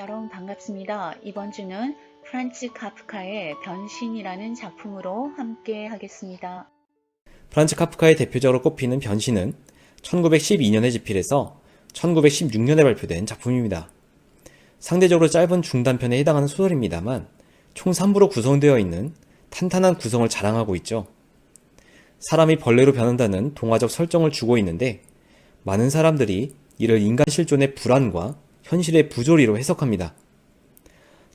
여러분 반갑습니다. 이번 주는 프란츠 카프카의 변신이라는 작품으로 함께 하겠습니다. 프란츠 카프카의 대표적으로 꼽히는 변신은 1912년에 집필해서 1916년에 발표된 작품입니다. 상대적으로 짧은 중단편에 해당하는 소설입니다만 총 3부로 구성되어 있는 탄탄한 구성을 자랑하고 있죠. 사람이 벌레로 변한다는 동화적 설정을 주고 있는데 많은 사람들이 이를 인간 실존의 불안과 현실의 부조리로 해석합니다.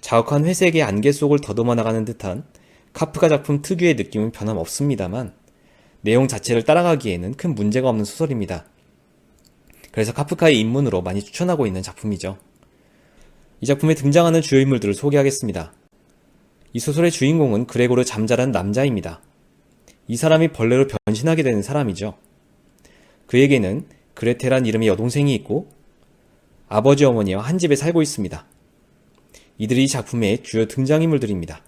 자욱한 회색의 안개 속을 더듬어 나가는 듯한 카프카 작품 특유의 느낌은 변함없습니다만 내용 자체를 따라가기에는 큰 문제가 없는 소설입니다. 그래서 카프카의 입문으로 많이 추천하고 있는 작품이죠. 이 작품에 등장하는 주요 인물들을 소개하겠습니다. 이 소설의 주인공은 그레고르 잠자란 남자입니다. 이 사람이 벌레로 변신하게 되는 사람이죠. 그에게는 그레테란 이름의 여동생이 있고 아버지 어머니와 한 집에 살고 있습니다. 이들이 이 작품의 주요 등장인물들입니다.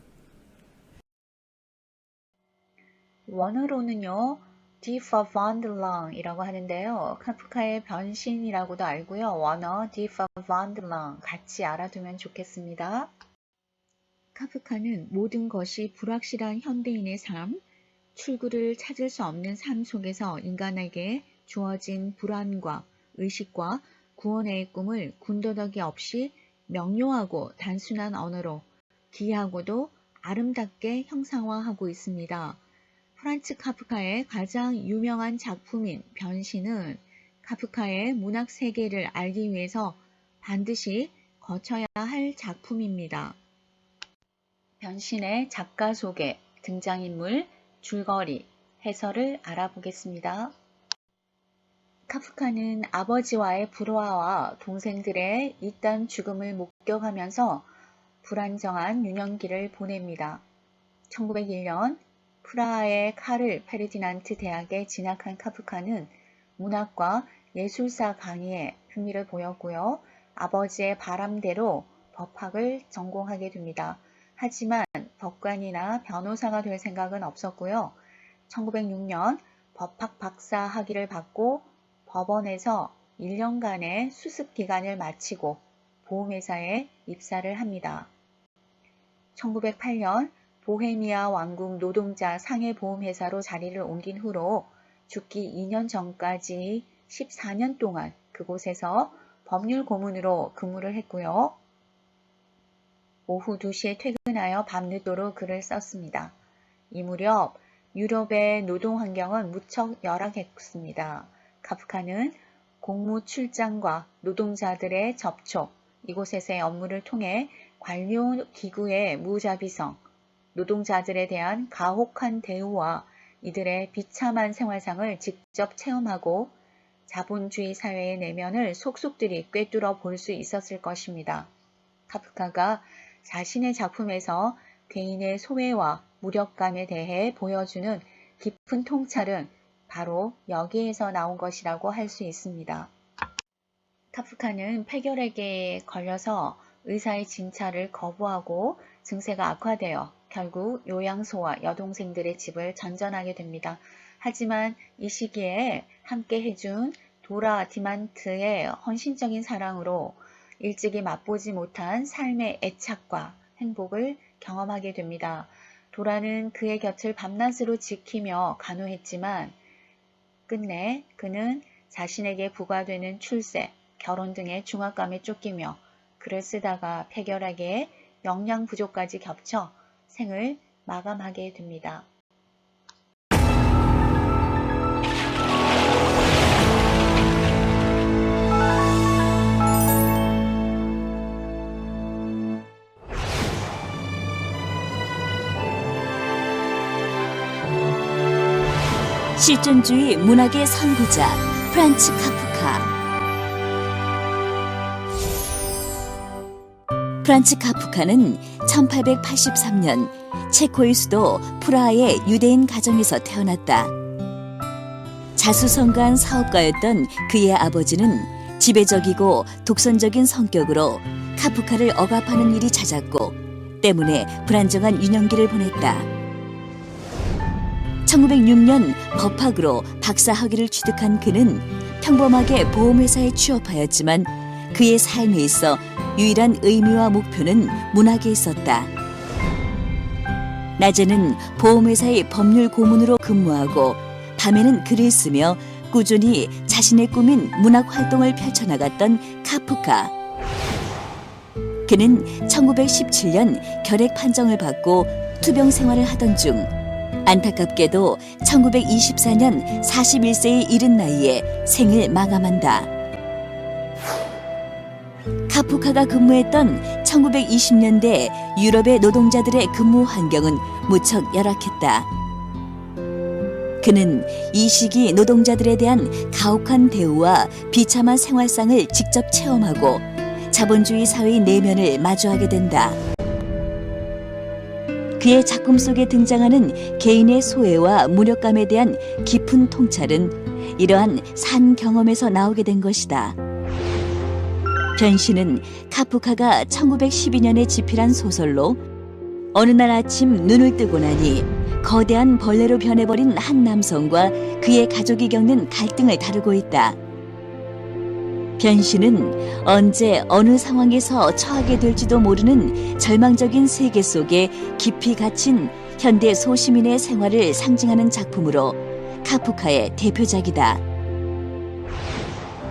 원어로는요, Die Verwandlung 이라고 하는데요. 카프카의 변신이라고도 알고요. 원어 Die Verwandlung 같이 알아두면 좋겠습니다. 카프카는 모든 것이 불확실한 현대인의 삶, 출구를 찾을 수 없는 삶 속에서 인간에게 주어진 불안과 의식과 구원의 꿈을 군더더기 없이 명료하고 단순한 언어로 기이하고도 아름답게 형상화하고 있습니다. 프란츠 카프카의 가장 유명한 작품인 변신은 카프카의 문학 세계를 알기 위해서 반드시 거쳐야 할 작품입니다. 변신의 작가 소개, 등장인물, 줄거리, 해설을 알아보겠습니다. 카프카는 아버지와의 불화와 동생들의 잇단 죽음을 목격하면서 불안정한 유년기를 보냅니다. 1901년 프라하의 카를 페르디난트 대학에 진학한 카프카는 문학과 예술사 강의에 흥미를 보였고요. 아버지의 바람대로 법학을 전공하게 됩니다. 하지만 법관이나 변호사가 될 생각은 없었고요. 1906년 법학 박사 학위를 받고 법원에서 1년간의 수습 기간을 마치고 보험회사에 입사를 합니다. 1908년 보헤미아 왕국 노동자 상해보험회사로 자리를 옮긴 후로 죽기 2년 전까지 14년 동안 그곳에서 법률 고문으로 근무를 했고요. 오후 2시에 퇴근하여 밤늦도록 글을 썼습니다. 이 무렵 유럽의 노동 환경은 무척 열악했습니다. 카프카는 공무 출장과 노동자들의 접촉, 이곳에서의 업무를 통해 관료 기구의 무자비성, 노동자들에 대한 가혹한 대우와 이들의 비참한 생활상을 직접 체험하고 자본주의 사회의 내면을 속속들이 꿰뚫어 볼 수 있었을 것입니다. 카프카가 자신의 작품에서 개인의 소외와 무력감에 대해 보여주는 깊은 통찰은 바로 여기에서 나온 것이라고 할 수 있습니다. 카프카는 폐결핵에 걸려서 의사의 진찰을 거부하고 증세가 악화되어 결국 요양소와 여동생들의 집을 전전하게 됩니다. 하지만 이 시기에 함께 해준 도라 디만트의 헌신적인 사랑으로 일찍이 맛보지 못한 삶의 애착과 행복을 경험하게 됩니다. 도라는 그의 곁을 밤낮으로 지키며 간호했지만 끝내 그는 자신에게 부과되는 출세, 결혼 등의 중압감에 쫓기며 글을 쓰다가 폐결핵에 영양 부족까지 겹쳐 생을 마감하게 됩니다. 실존주의 문학의 선구자 프란츠 카프카. 프란츠 카프카는 1883년 체코의 수도 프라하의 유대인 가정에서 태어났다. 자수성가한 사업가였던 그의 아버지는 지배적이고 독선적인 성격으로 카프카를 억압하는 일이 잦았고 때문에 불안정한 유년기를 보냈다. 1906년 법학으로 박사 학위를 취득한 그는 평범하게 보험회사에 취업하였지만 그의 삶에 있어 유일한 의미와 목표는 문학에 있었다. 낮에는 보험회사의 법률 고문으로 근무하고 밤에는 글을 쓰며 꾸준히 자신의 꿈인 문학 활동을 펼쳐나갔던 카프카. 그는 1917년 결핵 판정을 받고 투병 생활을 하던 중 안타깝게도 1924년 41세에 이른 나이에 생을 마감한다. 카프카가 근무했던 1920년대 유럽의 노동자들의 근무 환경은 무척 열악했다. 그는 이 시기 노동자들에 대한 가혹한 대우와 비참한 생활상을 직접 체험하고 자본주의 사회의 내면을 마주하게 된다. 그의 작품 속에 등장하는 개인의 소외와 무력감에 대한 깊은 통찰은 이러한 산 경험에서 나오게 된 것이다. 변신은 카프카가 1912년에 집필한 소설로 어느 날 아침 눈을 뜨고 나니 거대한 벌레로 변해버린 한 남성과 그의 가족이 겪는 갈등을 다루고 있다. 변신은 언제 어느 상황에서 처하게 될지도 모르는 절망적인 세계 속에 깊이 갇힌 현대 소시민의 생활을 상징하는 작품으로 카프카의 대표작이다.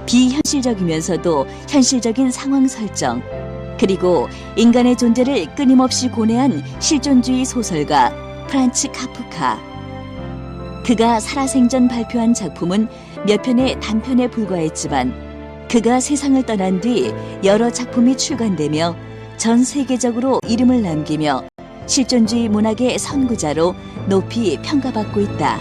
비현실적이면서도 현실적인 상황 설정, 그리고 인간의 존재를 끊임없이 고뇌한 실존주의 소설가 프란츠 카프카. 그가 살아생전 발표한 작품은 몇 편의 단편에 불과했지만 그가 세상을 떠난 뒤 여러 작품이 출간되며 전 세계적으로 이름을 남기며 실존주의 문학의 선구자로 높이 평가받고 있다.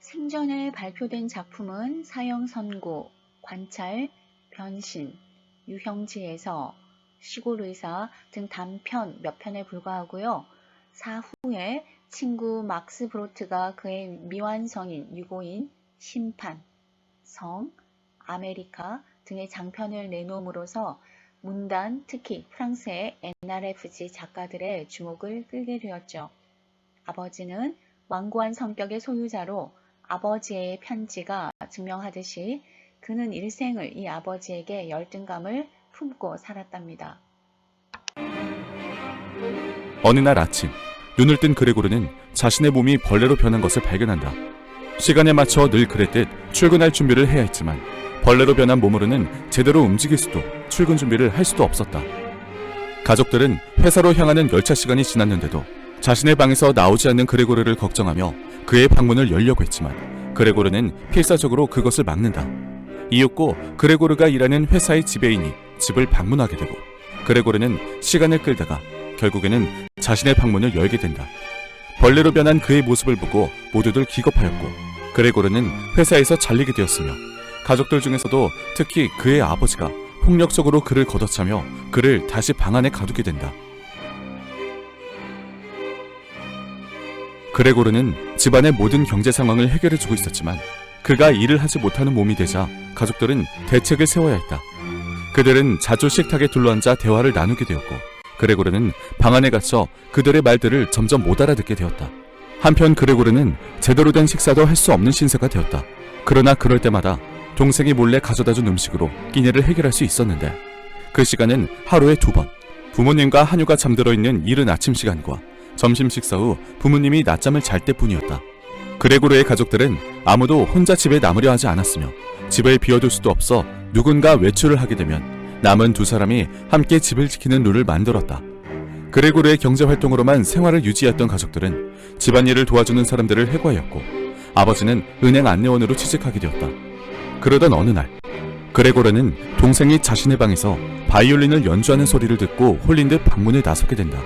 생전에 발표된 작품은 사형선고, 관찰, 변신, 유형지에서, 시골의사 등 단편 몇 편에 불과하고요. 사후에 친구 막스 브로트가 그의 미완성인 유고인, 심판, 성, 아메리카 등의 장편을 내놓음으로써 문단, 특히 프랑스의 NRFG 작가들의 주목을 끌게 되었죠. 아버지는 완고한 성격의 소유자로 아버지의 편지가 증명하듯이 그는 일생을 이 아버지에게 열등감을 품고 살았답니다. 어느 날 아침, 눈을 뜬 그레고르는 자신의 몸이 벌레로 변한 것을 발견한다. 시간에 맞춰 늘 그랬듯 출근할 준비를 해야 했지만 벌레로 변한 몸으로는 제대로 움직일 수도 출근 준비를 할 수도 없었다. 가족들은 회사로 향하는 열차 시간이 지났는데도 자신의 방에서 나오지 않는 그레고르를 걱정하며 그의 방문을 열려고 했지만 그레고르는 필사적으로 그것을 막는다. 이윽고 그레고르가 일하는 회사의 지배인이 집을 방문하게 되고 그레고르는 시간을 끌다가 결국에는 자신의 방문을 열게 된다. 벌레로 변한 그의 모습을 보고 모두들 기겁하였고 그레고르는 회사에서 잘리게 되었으며 가족들 중에서도 특히 그의 아버지가 폭력적으로 그를 걷어차며 그를 다시 방 안에 가두게 된다. 그레고르는 집안의 모든 경제 상황을 해결해주고 있었지만 그가 일을 하지 못하는 몸이 되자 가족들은 대책을 세워야 했다. 그들은 자주 식탁에 둘러앉아 대화를 나누게 되었고 그레고르는 방 안에 갇혀 그들의 말들을 점점 못 알아듣게 되었다. 한편 그레고르는 제대로 된 식사도 할 수 없는 신세가 되었다. 그러나 그럴 때마다 동생이 몰래 가져다준 음식으로 끼니를 해결할 수 있었는데 그 시간은 하루에 2번 부모님과 한유가 잠들어 있는 이른 아침 시간과 점심 식사 후 부모님이 낮잠을 잘 때뿐이었다. 그레고르의 가족들은 아무도 혼자 집에 남으려 하지 않았으며 집을 비워둘 수도 없어 누군가 외출을 하게 되면 남은 2사람이 함께 집을 지키는 룰을 만들었다. 그레고르의 경제활동으로만 생활을 유지했던 가족들은 집안일을 도와주는 사람들을 해고하였고 아버지는 은행 안내원으로 취직하게 되었다. 그러던 어느 날 그레고르는 동생이 자신의 방에서 바이올린을 연주하는 소리를 듣고 홀린 듯 방문에 나서게 된다.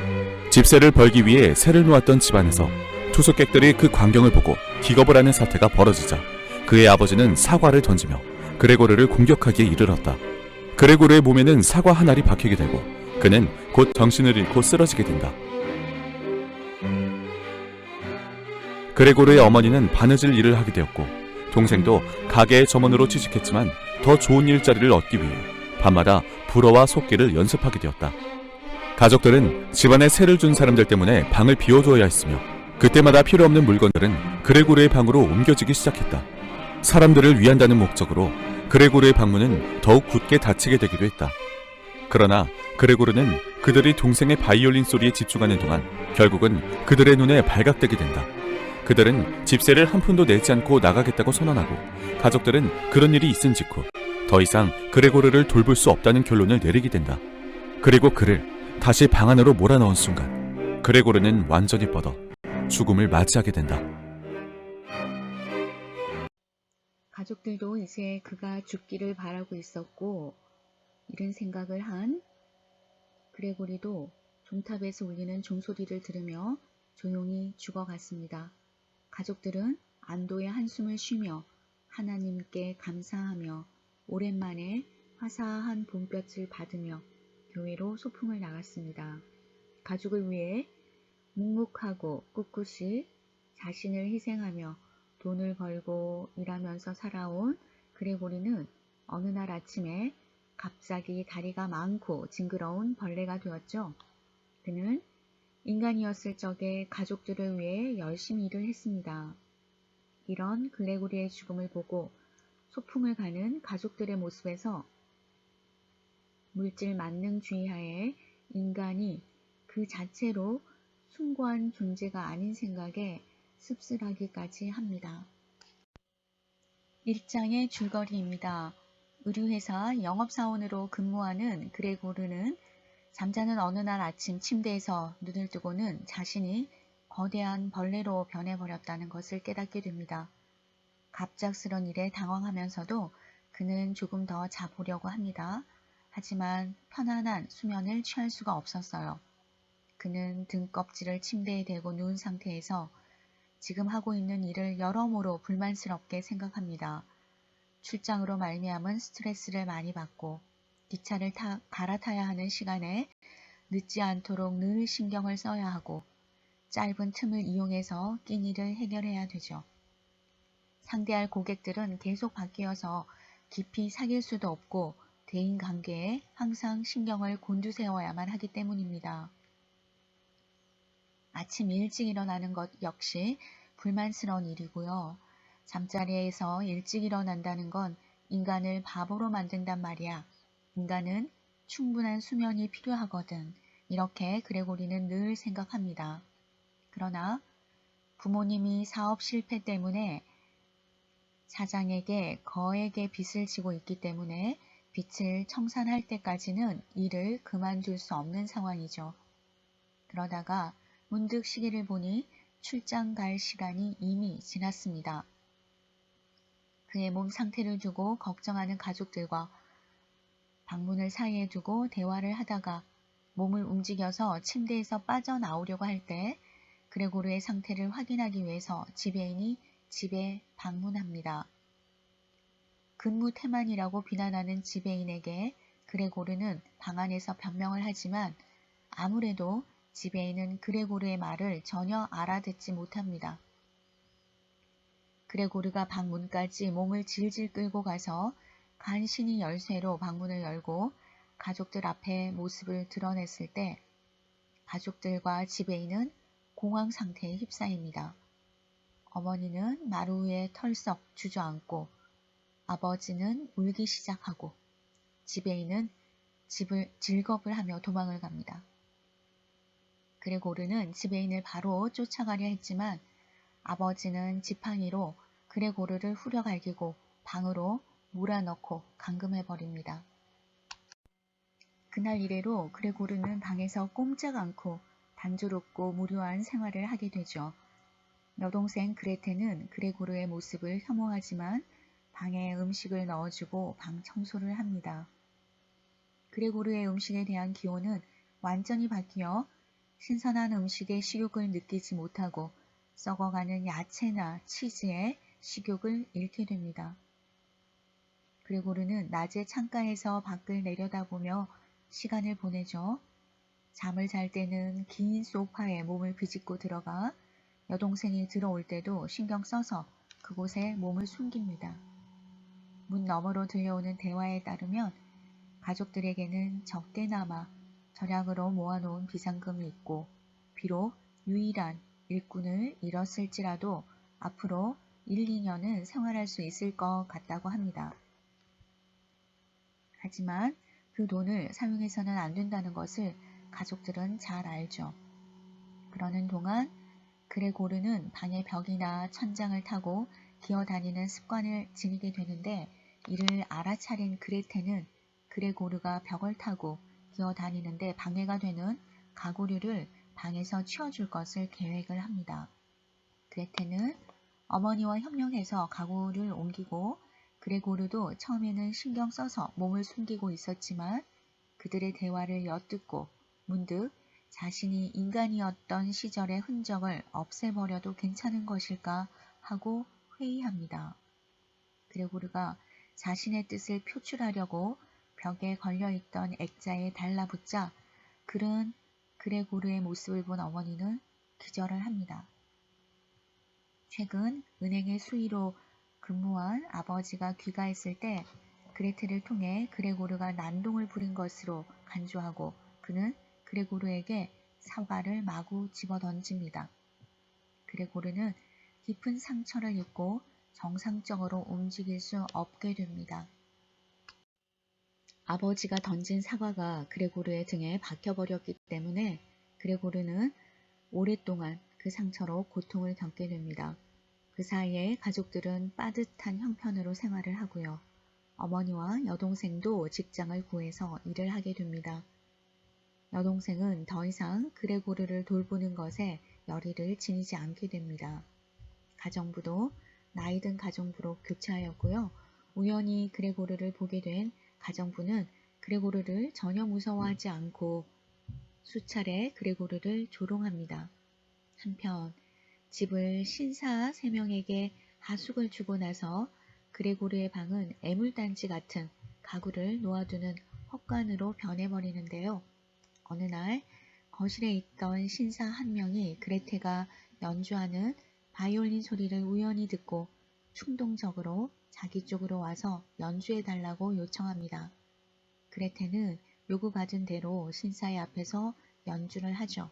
집세를 벌기 위해 새를 놓았던 집안에서 투숙객들이 그 광경을 보고 기겁을 하는 사태가 벌어지자 그의 아버지는 사과를 던지며 그레고르를 공격하기에 이르렀다. 그레고르의 몸에는 사과 한 알이 박히게 되고 그는 곧 정신을 잃고 쓰러지게 된다. 그레고르의 어머니는 바느질 일을 하게 되었고 동생도 가게의 점원으로 취직했지만 더 좋은 일자리를 얻기 위해 밤마다 불어와 속기를 연습하게 되었다. 가족들은 집안에 세를 준 사람들 때문에 방을 비워두어야 했으며 그때마다 필요 없는 물건들은 그레고르의 방으로 옮겨지기 시작했다. 사람들을 위한다는 목적으로 그레고르의 방문은 더욱 굳게 닫히게 되기도 했다. 그러나 그레고르는 그들이 동생의 바이올린 소리에 집중하는 동안 결국은 그들의 눈에 발각되게 된다. 그들은 집세를 한 푼도 내지 않고 나가겠다고 선언하고 가족들은 그런 일이 있은 직후 더 이상 그레고르를 돌볼 수 없다는 결론을 내리게 된다. 그리고 그를 다시 방 안으로 몰아넣은 순간 그레고르는 완전히 뻗어 죽음을 맞이하게 된다. 가족들도 이제 그가 죽기를 바라고 있었고, 이런 생각을 한 그레고리도 종탑에서 울리는 종소리를 들으며 조용히 죽어갔습니다. 가족들은 안도의 한숨을 쉬며 하나님께 감사하며 오랜만에 화사한 봄볕을 받으며 교회로 소풍을 나갔습니다. 가족을 위해 묵묵하고 꿋꿋이 자신을 희생하며 돈을 벌고 일하면서 살아온 그레고리는 어느 날 아침에 갑자기 다리가 많고 징그러운 벌레가 되었죠. 그는 인간이었을 적에 가족들을 위해 열심히 일을 했습니다. 이런 그레고리의 죽음을 보고 소풍을 가는 가족들의 모습에서 물질 만능주의하에 인간이 그 자체로 숭고한 존재가 아닌 생각에 씁쓸하기까지 합니다. 1장의 줄거리입니다. 의류회사 영업사원으로 근무하는 그레고르는 잠자는 어느 날 아침 침대에서 눈을 뜨고는 자신이 거대한 벌레로 변해버렸다는 것을 깨닫게 됩니다. 갑작스런 일에 당황하면서도 그는 조금 더 자보려고 합니다. 하지만 편안한 수면을 취할 수가 없었어요. 그는 등껍질을 침대에 대고 누운 상태에서 지금 하고 있는 일을 여러모로 불만스럽게 생각합니다. 출장으로 말미암은 스트레스를 많이 받고 기차를 갈아타야 하는 시간에 늦지 않도록 늘 신경을 써야 하고 짧은 틈을 이용해서 낀 일을 해결해야 되죠. 상대할 고객들은 계속 바뀌어서 깊이 사귈 수도 없고 대인관계에 항상 신경을 곤두세워야만 하기 때문입니다. 아침 일찍 일어나는 것 역시 불만스러운 일이고요. 잠자리에서 일찍 일어난다는 건 인간을 바보로 만든단 말이야. 인간은 충분한 수면이 필요하거든. 이렇게 그레고리는 늘 생각합니다. 그러나 부모님이 사업 실패 때문에 사장에게 거액의 빚을 지고 있기 때문에 빚을 청산할 때까지는 일을 그만둘 수 없는 상황이죠. 그러다가 문득 시계를 보니 출장 갈 시간이 이미 지났습니다. 그의 몸 상태를 두고 걱정하는 가족들과 방문을 사이에 두고 대화를 하다가 몸을 움직여서 침대에서 빠져나오려고 할 때 그레고르의 상태를 확인하기 위해서 지배인이 집에 방문합니다. 근무 태만이라고 비난하는 지배인에게 그레고르는 방 안에서 변명을 하지만 아무래도 지배인은 그레고르의 말을 전혀 알아듣지 못합니다. 그레고르가 방문까지 몸을 질질 끌고 가서 간신히 열쇠로 방문을 열고 가족들 앞에 모습을 드러냈을 때 가족들과 지배인은 공황 상태에 휩싸입니다. 어머니는 마루 위에 털썩 주저앉고 아버지는 울기 시작하고 지배인은 집을 질겁을 하며 도망을 갑니다. 그레고르는 지배인을 바로 쫓아가려 했지만 아버지는 지팡이로 그레고르를 후려갈기고 방으로 몰아넣고 감금해버립니다. 그날 이래로 그레고르는 방에서 꼼짝 않고 단조롭고 무료한 생활을 하게 되죠. 여동생 그레테는 그레고르의 모습을 혐오하지만 방에 음식을 넣어주고 방 청소를 합니다. 그레고르의 음식에 대한 기호는 완전히 바뀌어 신선한 음식의 식욕을 느끼지 못하고 썩어가는 야채나 치즈의 식욕을 잃게 됩니다. 그레고르는 낮에 창가에서 밖을 내려다보며 시간을 보내죠. 잠을 잘 때는 긴 소파에 몸을 비집고 들어가 여동생이 들어올 때도 신경 써서 그곳에 몸을 숨깁니다. 문 너머로 들려오는 대화에 따르면 가족들에게는 적게나마 절약으로 모아놓은 비상금이 있고 비록 유일한 일꾼을 잃었을지라도 앞으로 1, 2년은 생활할 수 있을 것 같다고 합니다. 하지만 그 돈을 사용해서는 안 된다는 것을 가족들은 잘 알죠. 그러는 동안 그레고르는 방의 벽이나 천장을 타고 기어다니는 습관을 지니게 되는데, 이를 알아차린 그레테는 그레고르가 벽을 타고 기어다니는데 방해가 되는 가구류를 방에서 치워줄 것을 계획을 합니다. 그레테는 어머니와 협력해서 가구를 옮기고, 그레고르도 처음에는 신경 써서 몸을 숨기고 있었지만 그들의 대화를 엿듣고 문득 자신이 인간이었던 시절의 흔적을 없애버려도 괜찮은 것일까 하고 회의합니다. 그레고르가 자신의 뜻을 표출하려고 벽에 걸려있던 액자에 달라붙자 그런 그레고르의 모습을 본 어머니는 기절을 합니다. 최근 은행의 수의로 근무한 아버지가 귀가했을 때 그레테를 통해 그레고르가 난동을 부린 것으로 간주하고 그는 그레고르에게 사과를 마구 집어던집니다. 그레고르는 깊은 상처를 입고 정상적으로 움직일 수 없게 됩니다. 아버지가 던진 사과가 그레고르의 등에 박혀버렸기 때문에 그레고르는 오랫동안 그 상처로 고통을 겪게 됩니다. 그 사이에 가족들은 빠듯한 형편으로 생활을 하고요. 어머니와 여동생도 직장을 구해서 일을 하게 됩니다. 여동생은 더 이상 그레고르를 돌보는 것에 열의를 지니지 않게 됩니다. 가정부도 나이든 가정부로 교체하였고요. 우연히 그레고르를 보게 된 가정부는 그레고르를 전혀 무서워하지 않고 수차례 그레고르를 조롱합니다. 한편 집을 신사 3명에게 하숙을 주고 나서 그레고르의 방은 애물단지 같은 가구를 놓아두는 헛간으로 변해버리는데요. 어느 날 거실에 있던 신사 한 명이 그레테가 연주하는 바이올린 소리를 우연히 듣고 충동적으로 자기 쪽으로 와서 연주해달라고 요청합니다. 그레테는 요구받은 대로 신사의 앞에서 연주를 하죠.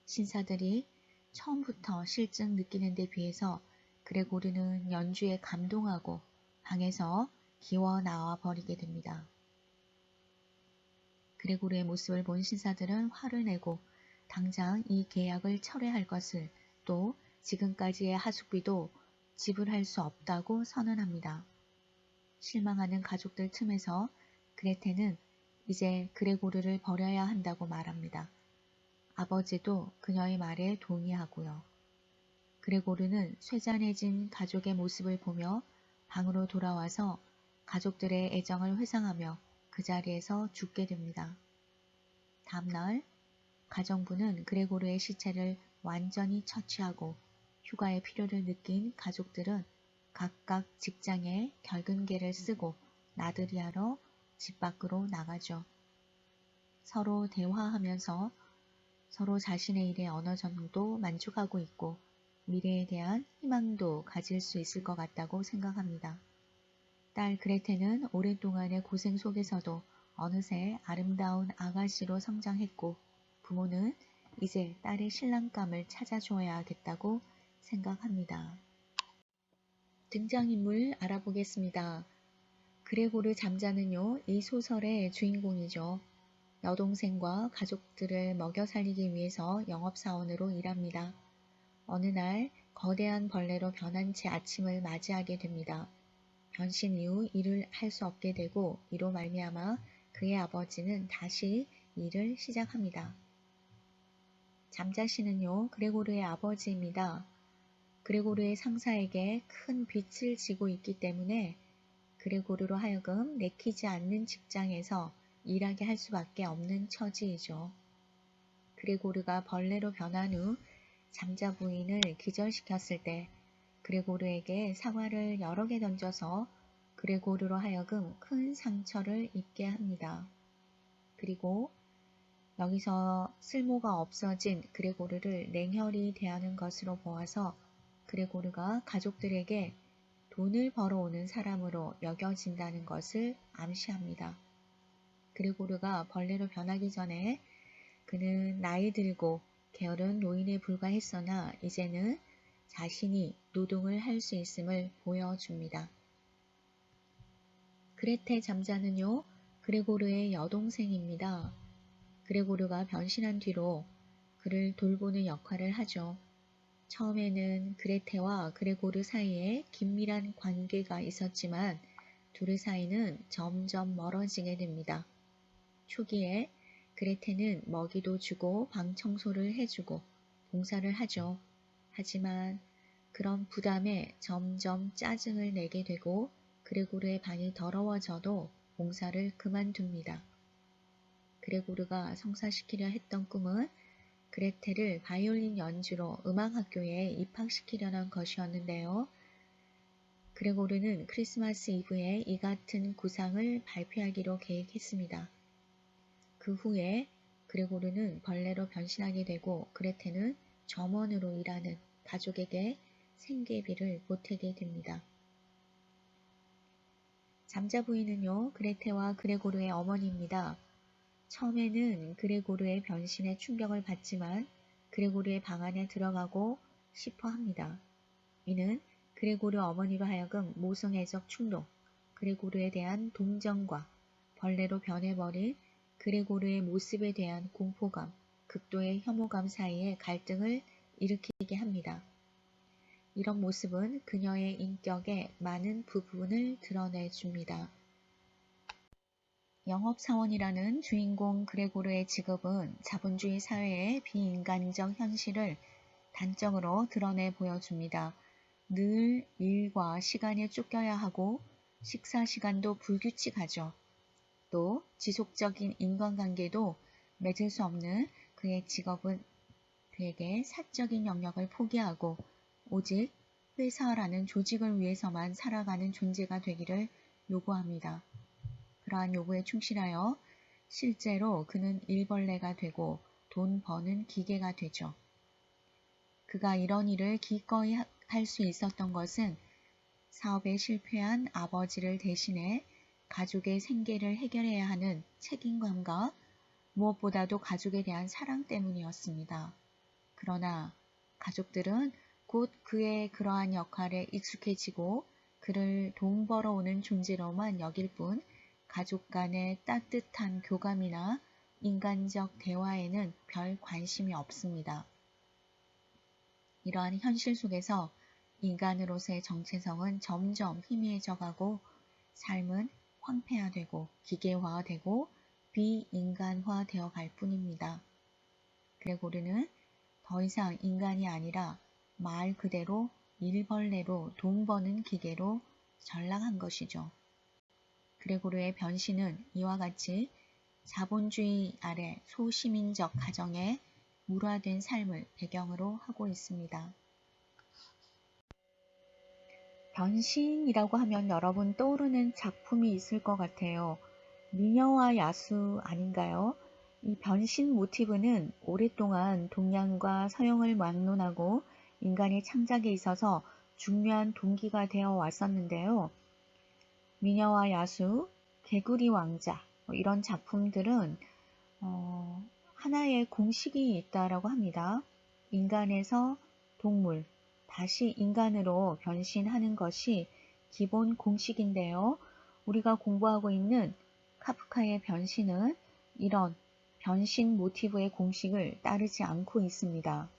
신사들이 처음부터 실증 느끼는 데 비해서 그레고르는 연주에 감동하고 방에서 기어 나와 버리게 됩니다. 그레고르의 모습을 본 신사들은 화를 내고 당장 이 계약을 철회할 것을, 또 지금까지의 하숙비도 지불할 수 없다고 선언합니다. 실망하는 가족들 틈에서 그레테는 이제 그레고르를 버려야 한다고 말합니다. 아버지도 그녀의 말에 동의하고요. 그레고르는 쇠잔해진 가족의 모습을 보며 방으로 돌아와서 가족들의 애정을 회상하며 그 자리에서 죽게 됩니다. 다음날 가정부는 그레고르의 시체를 완전히 처치하고 휴가의 필요를 느낀 가족들은 각각 직장에 결근계를 쓰고 나들이 하러 집 밖으로 나가죠. 서로 대화하면서 서로 자신의 일에 어느 정도 만족하고 있고 미래에 대한 희망도 가질 수 있을 것 같다고 생각합니다. 딸 그레테는 오랫동안의 고생 속에서도 어느새 아름다운 아가씨로 성장했고 부모는 이제 딸의 신랑감을 찾아줘야겠다고 생각합니다. 등장인물 알아보겠습니다. 그레고르 잠자는요, 이 소설의 주인공이죠. 여동생과 가족들을 먹여 살리기 위해서 영업사원으로 일합니다. 어느 날 거대한 벌레로 변한 채 아침을 맞이하게 됩니다. 변신 이후 일을 할 수 없게 되고 이로 말미암아 그의 아버지는 다시 일을 시작합니다. 잠자씨는요, 그레고르의 아버지입니다. 그레고르의 상사에게 큰 빚을 지고 있기 때문에 그레고르로 하여금 내키지 않는 직장에서 일하게 할 수밖에 없는 처지이죠. 그레고르가 벌레로 변한 후 잠자 부인을 기절시켰을 때 그레고르에게 사과를 여러 개 던져서 그레고르로 하여금 큰 상처를 입게 합니다. 그리고 여기서 쓸모가 없어진 그레고르를 냉혈히 대하는 것으로 보아서 그레고르가 가족들에게 돈을 벌어오는 사람으로 여겨진다는 것을 암시합니다. 그레고르가 벌레로 변하기 전에 그는 나이 들고 게으른 노인에 불과했으나 이제는 자신이 노동을 할 수 있음을 보여줍니다. 그레테 잠자는요, 그레고르의 여동생입니다. 그레고르가 변신한 뒤로 그를 돌보는 역할을 하죠. 처음에는 그레테와 그레고르 사이에 긴밀한 관계가 있었지만 둘의 사이는 점점 멀어지게 됩니다. 초기에 그레테는 먹이도 주고 방 청소를 해주고 봉사를 하죠. 하지만 그런 부담에 점점 짜증을 내게 되고 그레고르의 방이 더러워져도 봉사를 그만둡니다. 그레고르가 성사시키려 했던 꿈은 그레테를 바이올린 연주로 음악학교에 입학시키려는 것이었는데요. 그레고르는 크리스마스 이브에 이 같은 구상을 발표하기로 계획했습니다. 그 후에 그레고르는 벌레로 변신하게 되고 그레테는 점원으로 일하는 가족에게 생계비를 보태게 됩니다. 잠자 부인은요, 그레테와 그레고르의 어머니입니다. 처음에는 그레고르의 변신에 충격을 받지만 그레고르의 방 안에 들어가고 싶어 합니다. 이는 그레고르 어머니로 하여금 모성애적 충동, 그레고르에 대한 동정과 벌레로 변해버린 그레고르의 모습에 대한 공포감, 극도의 혐오감 사이에 갈등을 일으키게 합니다. 이런 모습은 그녀의 인격의 많은 부분을 드러내줍니다. 영업사원이라는 주인공 그레고르의 직업은 자본주의 사회의 비인간적 현실을 단적으로 드러내 보여줍니다. 늘 일과 시간에 쫓겨야 하고 식사 시간도 불규칙하죠. 또 지속적인 인간관계도 맺을 수 없는 그의 직업은 그에게 사적인 영역을 포기하고 오직 회사라는 조직을 위해서만 살아가는 존재가 되기를 요구합니다. 그러한 요구에 충실하여 실제로 그는 일벌레가 되고 돈 버는 기계가 되죠. 그가 이런 일을 기꺼이 할 수 있었던 것은 사업에 실패한 아버지를 대신해 가족의 생계를 해결해야 하는 책임감과 무엇보다도 가족에 대한 사랑 때문이었습니다. 그러나 가족들은 곧 그의 그러한 역할에 익숙해지고 그를 돈 벌어오는 존재로만 여길 뿐 가족 간의 따뜻한 교감이나 인간적 대화에는 별 관심이 없습니다. 이러한 현실 속에서 인간으로서의 정체성은 점점 희미해져가고 삶은 황폐화되고 기계화되고 비인간화되어 갈 뿐입니다. 그레고르는 더 이상 인간이 아니라 말 그대로 일벌레로 돈 버는 기계로 전락한 것이죠. 그레고르의 변신은 이와 같이 자본주의 아래 소시민적 가정의 물화된 삶을 배경으로 하고 있습니다. 변신이라고 하면 여러분 떠오르는 작품이 있을 것 같아요. 미녀와 야수 아닌가요? 이 변신 모티브는 오랫동안 동양과 서양을 막론하고 인간의 창작에 있어서 중요한 동기가 되어 왔었는데요. 미녀와 야수, 개구리 왕자 이런 작품들은 하나의 공식이 있다라고 합니다. 인간에서 동물, 다시 인간으로 변신하는 것이 기본 공식인데요. 우리가 공부하고 있는 카프카의 변신은 이런 변신 모티브의 공식을 따르지 않고 있습니다.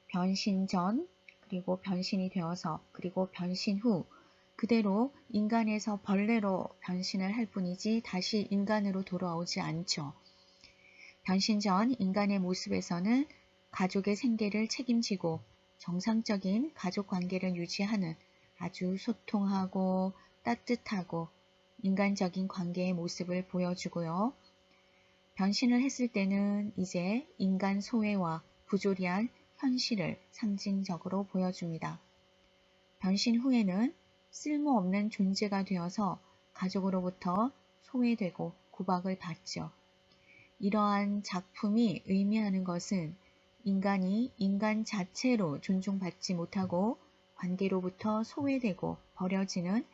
변신 전, 그리고 변신이 되어서, 그리고 변신 후 그대로 인간에서 벌레로 변신을 할 뿐이지 다시 인간으로 돌아오지 않죠. 변신 전 인간의 모습에서는 가족의 생계를 책임지고 정상적인 가족 관계를 유지하는 아주 소통하고 따뜻하고 인간적인 관계의 모습을 보여주고요. 변신을 했을 때는 이제 인간 소외와 부조리한 현실을 상징적으로 보여줍니다. 변신 후에는 쓸모없는 존재가 되어서 가족으로부터 소외되고 구박을 받죠. 이러한 작품이 의미하는 것은 인간이 인간 자체로 존중받지 못하고 관계로부터 소외되고 버려지는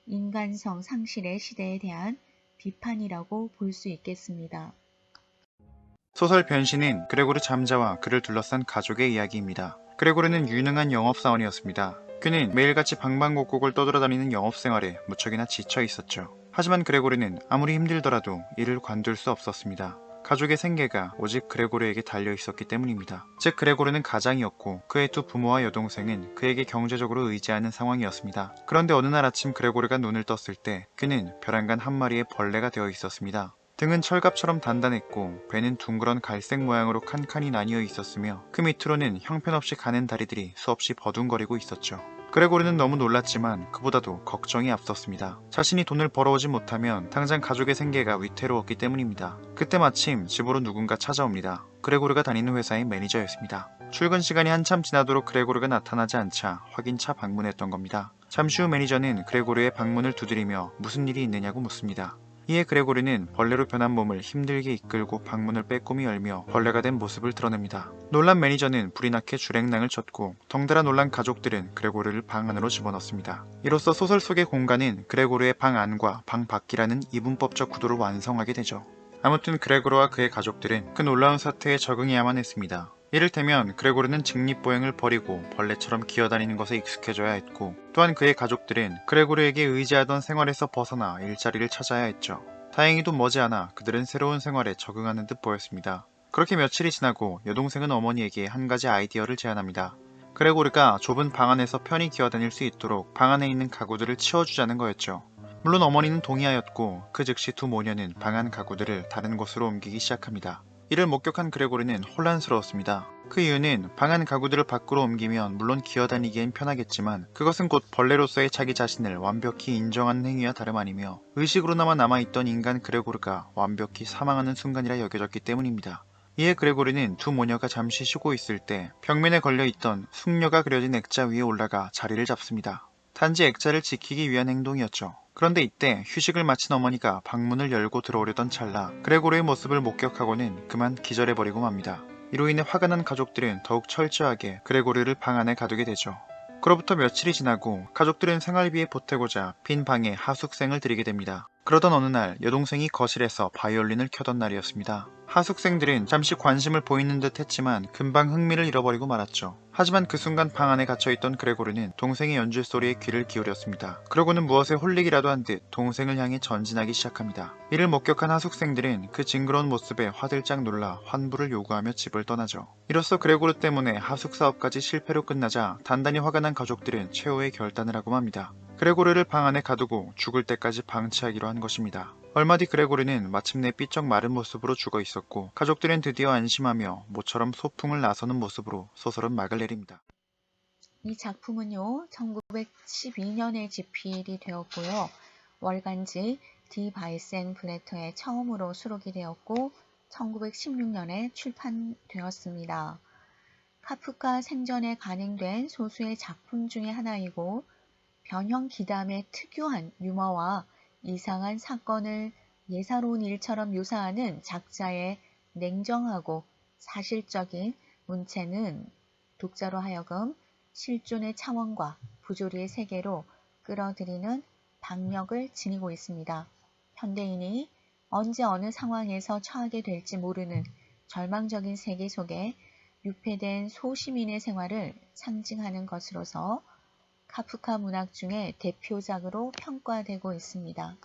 인간성 상실의 시대에 대한 비판이라고 볼 수 있겠습니다. 소설 변신은 그레고르 잠자와 그를 둘러싼 가족의 이야기입니다. 그레고르는 유능한 영업사원이었습니다. 그는 매일같이 방방곡곡을 떠돌아다니는 영업생활에 무척이나 지쳐 있었죠. 하지만 그레고르는 아무리 힘들더라도 이를 관둘 수 없었습니다. 가족의 생계가 오직 그레고르에게 달려 있었기 때문입니다. 즉 그레고르는 가장이었고 그의 두 부모와 여동생은 그에게 경제적으로 의지하는 상황이었습니다. 그런데 어느 날 아침 그레고르가 눈을 떴을 때 그는 벼랑간 한 마리의 벌레가 되어 있었습니다. 등은 철갑처럼 단단했고 배는 둥그런 갈색 모양으로 칸칸이 나뉘어 있었으며 그 밑으로는 형편없이 가는 다리들이 수없이 버둥거리고 있었죠. 그레고르는 너무 놀랐지만 그보다도 걱정이 앞섰습니다. 자신이 돈을 벌어오지 못하면 당장 가족의 생계가 위태로웠기 때문입니다. 그때 마침 집으로 누군가 찾아옵니다. 그레고르가 다니는 회사의 매니저였습니다. 출근 시간이 한참 지나도록 그레고르가 나타나지 않자 확인차 방문했던 겁니다. 잠시 후 매니저는 그레고르의 방문을 두드리며 무슨 일이 있느냐고 묻습니다. 이에 그레고르는 벌레로 변한 몸을 힘들게 이끌고 방문을 빼꼼히 열며 벌레가 된 모습을 드러냅니다. 놀란 매니저는 불이 나게 주랭랑을 쳤고 덩달아 놀란 가족들은 그레고르를 방 안으로 집어넣습니다. 이로써 소설 속의 공간은 그레고르의 방 안과 방 밖이라는 이분법적 구도를 완성하게 되죠. 아무튼 그레고르와 그의 가족들은 그 놀라운 사태에 적응해야만 했습니다. 이를테면 그레고르는 직립보행을 버리고 벌레처럼 기어다니는 것에 익숙해져야 했고 또한 그의 가족들은 그레고르에게 의지하던 생활에서 벗어나 일자리를 찾아야 했죠. 다행히도 머지않아 그들은 새로운 생활에 적응하는 듯 보였습니다. 그렇게 며칠이 지나고 여동생은 어머니에게 한 가지 아이디어를 제안합니다. 그레고르가 좁은 방 안에서 편히 기어다닐 수 있도록 방 안에 있는 가구들을 치워주자는 거였죠. 물론 어머니는 동의하였고 그 즉시 두 모녀는 방 안 가구들을 다른 곳으로 옮기기 시작합니다. 이를 목격한 그레고르는 혼란스러웠습니다. 그 이유는 방 안 가구들을 밖으로 옮기면 물론 기어다니기엔 편하겠지만 그것은 곧 벌레로서의 자기 자신을 완벽히 인정하는 행위와 다름 아니며 의식으로나마 남아있던 인간 그레고르가 완벽히 사망하는 순간이라 여겨졌기 때문입니다. 이에 그레고르는 두 모녀가 잠시 쉬고 있을 때 벽면에 걸려있던 숙녀가 그려진 액자 위에 올라가 자리를 잡습니다. 단지 액자를 지키기 위한 행동이었죠. 그런데 이때 휴식을 마친 어머니가 방문을 열고 들어오려던 찰나 그레고르의 모습을 목격하고는 그만 기절해버리고 맙니다. 이로 인해 화가 난 가족들은 더욱 철저하게 그레고르를 방 안에 가두게 되죠. 그로부터 며칠이 지나고 가족들은 생활비에 보태고자 빈 방에 하숙생을 들이게 됩니다. 그러던 어느 날 여동생이 거실에서 바이올린을 켜던 날이었습니다. 하숙생들은 잠시 관심을 보이는 듯 했지만 금방 흥미를 잃어버리고 말았죠. 하지만 그 순간 방 안에 갇혀있던 그레고르는 동생의 연주 소리에 귀를 기울였습니다. 그러고는 무엇에 홀리기라도 한 듯 동생을 향해 전진하기 시작합니다. 이를 목격한 하숙생들은 그 징그러운 모습에 화들짝 놀라 환불을 요구하며 집을 떠나죠. 이로써 그레고르 때문에 하숙 사업까지 실패로 끝나자 단단히 화가 난 가족들은 최후의 결단을 하고 맙니다. 그레고르를 방 안에 가두고 죽을 때까지 방치하기로 한 것입니다. 얼마 뒤 그레고르는 마침내 삐쩍 마른 모습으로 죽어 있었고 가족들은 드디어 안심하며 모처럼 소풍을 나서는 모습으로 소설은 막을 내립니다. 이 작품은요, 1912년에 집필이 되었고요. 월간지 디 바이센 블레터에 처음으로 수록이 되었고 1916년에 출판되었습니다. 카프카 생전에 간행된 소수의 작품 중의 하나이고 변형 기담의 특유한 유머와 이상한 사건을 예사로운 일처럼 묘사하는 작자의 냉정하고 사실적인 문체는 독자로 하여금 실존의 차원과 부조리의 세계로 끌어들이는 박력을 지니고 있습니다. 현대인이 언제 어느 상황에서 처하게 될지 모르는 절망적인 세계 속에 유폐된 소시민의 생활을 상징하는 것으로서 카프카 문학 중에 대표작으로 평가되고 있습니다.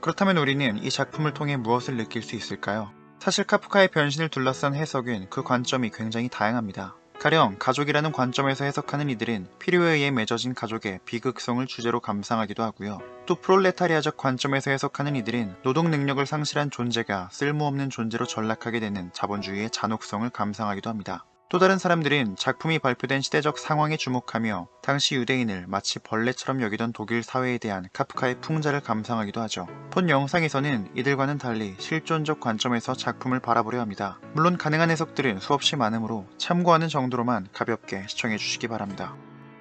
그렇다면 우리는 이 작품을 통해 무엇을 느낄 수 있을까요? 사실 카프카의 변신을 둘러싼 해석은 그 관점이 굉장히 다양합니다. 가령 가족이라는 관점에서 해석하는 이들은 필요에 의해 맺어진 가족의 비극성을 주제로 감상하기도 하고요. 또 프롤레타리아적 관점에서 해석하는 이들은 노동 능력을 상실한 존재가 쓸모없는 존재로 전락하게 되는 자본주의의 잔혹성을 감상하기도 합니다. 또 다른 사람들은 작품이 발표된 시대적 상황에 주목하며 당시 유대인을 마치 벌레처럼 여기던 독일 사회에 대한 카프카의 풍자를 감상하기도 하죠. 본 영상에서는 이들과는 달리 실존적 관점에서 작품을 바라보려 합니다. 물론 가능한 해석들은 수없이 많으므로 참고하는 정도로만 가볍게 시청해 주시기 바랍니다.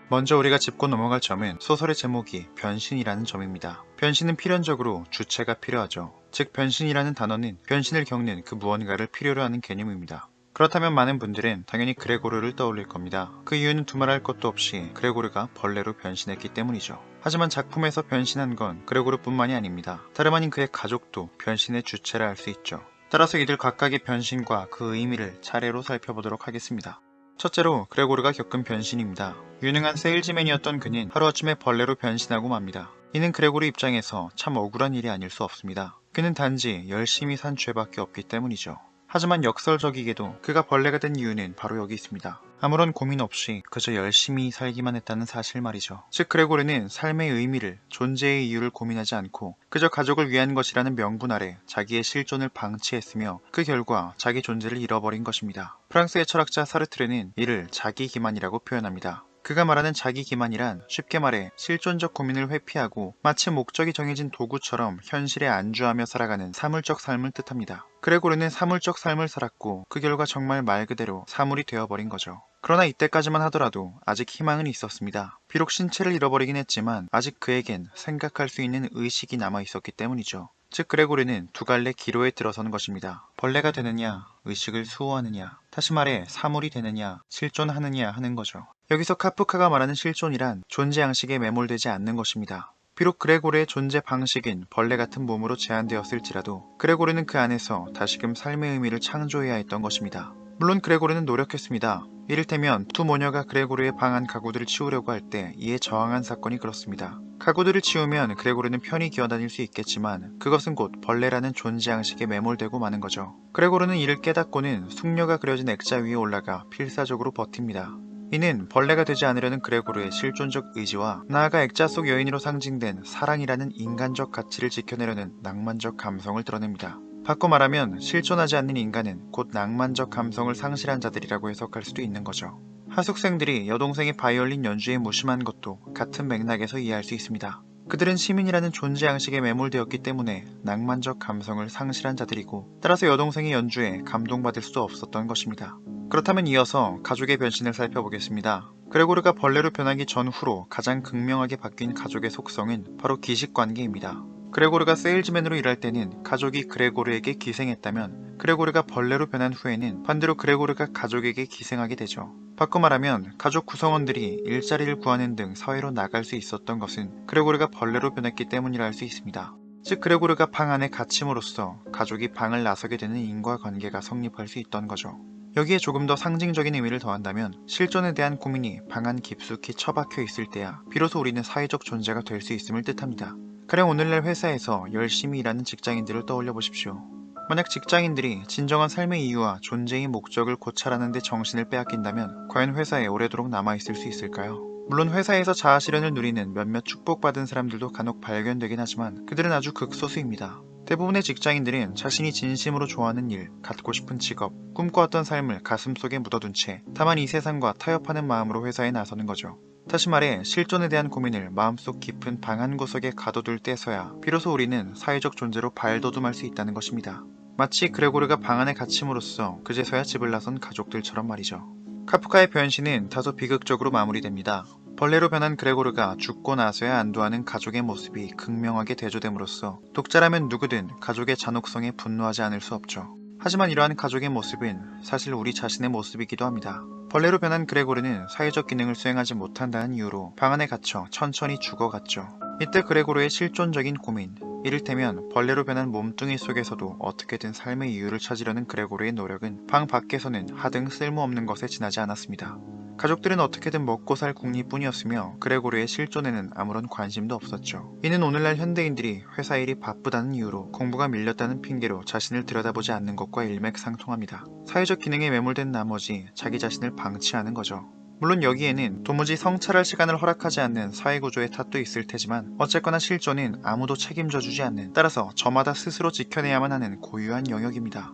먼저 우리가 짚고 넘어갈 점은 소설의 제목이 변신이라는 점입니다. 변신은 필연적으로 주체가 필요하죠. 즉 변신이라는 단어는 변신을 겪는 그 무언가를 필요로 하는 개념입니다. 그렇다면 많은 분들은 당연히 그레고르를 떠올릴 겁니다. 그 이유는 두말할 것도 없이 그레고르가 벌레로 변신했기 때문이죠. 하지만 작품에서 변신한 건 그레고르뿐만이 아닙니다. 다름 아닌 그의 가족도 변신의 주체라 할 수 있죠. 따라서 이들 각각의 변신과 그 의미를 차례로 살펴보도록 하겠습니다. 첫째로 그레고르가 겪은 변신입니다. 유능한 세일즈맨이었던 그는 하루아침에 벌레로 변신하고 맙니다. 이는 그레고르 입장에서 참 억울한 일이 아닐 수 없습니다. 그는 단지 열심히 산 죄밖에 없기 때문이죠. 하지만 역설적이게도 그가 벌레가 된 이유는 바로 여기 있습니다. 아무런 고민 없이 그저 열심히 살기만 했다는 사실 말이죠. 즉 그레고르는 삶의 의미를, 존재의 이유를 고민하지 않고 그저 가족을 위한 것이라는 명분 아래 자기의 실존을 방치했으며 그 결과 자기 존재를 잃어버린 것입니다. 프랑스의 철학자 사르트르는 이를 자기 기만이라고 표현합니다. 그가 말하는 자기 기만이란 쉽게 말해 실존적 고민을 회피하고 마치 목적이 정해진 도구처럼 현실에 안주하며 살아가는 사물적 삶을 뜻합니다. 그레고르는 사물적 삶을 살았고 그 결과 정말 말 그대로 사물이 되어버린 거죠. 그러나 이때까지만 하더라도 아직 희망은 있었습니다. 비록 신체를 잃어버리긴 했지만 아직 그에겐 생각할 수 있는 의식이 남아 있었기 때문이죠. 즉 그레고르는 두 갈래 기로에 들어선 것입니다. 벌레가 되느냐, 의식을 수호하느냐, 다시 말해 사물이 되느냐, 실존하느냐 하는 거죠. 여기서 카프카가 말하는 실존이란 존재 양식에 매몰되지 않는 것입니다. 비록 그레고르의 존재 방식인 벌레 같은 몸으로 제한되었을지라도 그레고르는 그 안에서 다시금 삶의 의미를 창조해야 했던 것입니다. 물론 그레고르는 노력했습니다. 이를테면 두 모녀가 그레고르의 방 안 가구들을 치우려고 할 때 이에 저항한 사건이 그렇습니다. 가구들을 치우면 그레고르는 편히 기어다닐 수 있겠지만 그것은 곧 벌레라는 존재 양식에 매몰되고 마는 거죠. 그레고르는 이를 깨닫고는 숙녀가 그려진 액자 위에 올라가 필사적으로 버팁니다. 이는 벌레가 되지 않으려는 그레고르의 실존적 의지와 나아가 액자 속 여인으로 상징된 사랑이라는 인간적 가치를 지켜내려는 낭만적 감성을 드러냅니다. 바꿔 말하면 실존하지 않는 인간은 곧 낭만적 감성을 상실한 자들이라고 해석할 수도 있는 거죠. 하숙생들이 여동생의 바이올린 연주에 무심한 것도 같은 맥락에서 이해할 수 있습니다. 그들은 시민이라는 존재 양식에 매몰되었기 때문에 낭만적 감성을 상실한 자들이고 따라서 여동생의 연주에 감동받을 수도 없었던 것입니다. 그렇다면 이어서 가족의 변신을 살펴보겠습니다. 그레고르가 벌레로 변하기 전후로 가장 극명하게 바뀐 가족의 속성은 바로 기식관계입니다. 그레고르가 세일즈맨으로 일할 때는 가족이 그레고르에게 기생했다면 그레고르가 벌레로 변한 후에는 반대로 그레고르가 가족에게 기생하게 되죠. 바꿔 말하면 가족 구성원들이 일자리를 구하는 등 사회로 나갈 수 있었던 것은 그레고르가 벌레로 변했기 때문이라 할 수 있습니다. 즉 그레고르가 방 안에 갇힘으로써 가족이 방을 나서게 되는 인과관계가 성립할 수 있던 거죠. 여기에 조금 더 상징적인 의미를 더한다면 실존에 대한 고민이 방 안 깊숙이 처박혀 있을 때야 비로소 우리는 사회적 존재가 될 수 있음을 뜻합니다. 가령 오늘날 회사에서 열심히 일하는 직장인들을 떠올려 보십시오. 만약 직장인들이 진정한 삶의 이유와 존재의 목적을 고찰하는 데 정신을 빼앗긴다면 과연 회사에 오래도록 남아있을 수 있을까요? 물론 회사에서 자아실현을 누리는 몇몇 축복받은 사람들도 간혹 발견되긴 하지만 그들은 아주 극소수입니다. 대부분의 직장인들은 자신이 진심으로 좋아하는 일, 갖고 싶은 직업, 꿈꿔왔던 삶을 가슴속에 묻어둔 채 다만 이 세상과 타협하는 마음으로 회사에 나서는 거죠. 다시 말해 실존에 대한 고민을 마음속 깊은 방 한 구석에 가둬둘 때서야 비로소 우리는 사회적 존재로 발돋움할 수 있다는 것입니다. 마치 그레고르가 방 안에 갇힘으로써 그제서야 집을 나선 가족들처럼 말이죠. 카프카의 변신은 다소 비극적으로 마무리됩니다. 벌레로 변한 그레고르가 죽고 나서야 안도하는 가족의 모습이 극명하게 대조됨으로써 독자라면 누구든 가족의 잔혹성에 분노하지 않을 수 없죠. 하지만 이러한 가족의 모습은 사실 우리 자신의 모습이기도 합니다. 벌레로 변한 그레고르는 사회적 기능을 수행하지 못한다는 이유로 방 안에 갇혀 천천히 죽어갔죠. 이때 그레고르의 실존적인 고민, 이를테면 벌레로 변한 몸뚱이 속에서도 어떻게든 삶의 이유를 찾으려는 그레고르의 노력은 방 밖에서는 하등 쓸모없는 것에 지나지 않았습니다. 가족들은 어떻게든 먹고 살 궁리뿐이었으며 그레고르의 실존에는 아무런 관심도 없었죠. 이는 오늘날 현대인들이 회사 일이 바쁘다는 이유로 공부가 밀렸다는 핑계로 자신을 들여다보지 않는 것과 일맥상통합니다. 사회적 기능에 매몰된 나머지 자기 자신을 방치하는 거죠. 물론 여기에는 도무지 성찰할 시간을 허락하지 않는 사회구조의 탓도 있을 테지만 어쨌거나 실존은 아무도 책임져주지 않는, 따라서 저마다 스스로 지켜내야만 하는 고유한 영역입니다.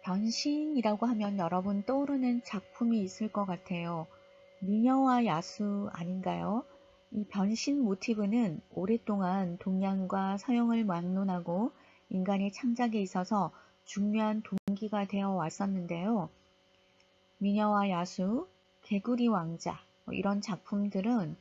변신이라고 하면 여러분 떠오르는 작품이 있을 것 같아요. 미녀와 야수 아닌가요? 이 변신 모티브는 오랫동안 동양과 서양을 막론하고 인간의 창작에 있어서 중요한 동기가 되어 왔었는데요. 미녀와 야수, 개구리 왕자 이런 작품들은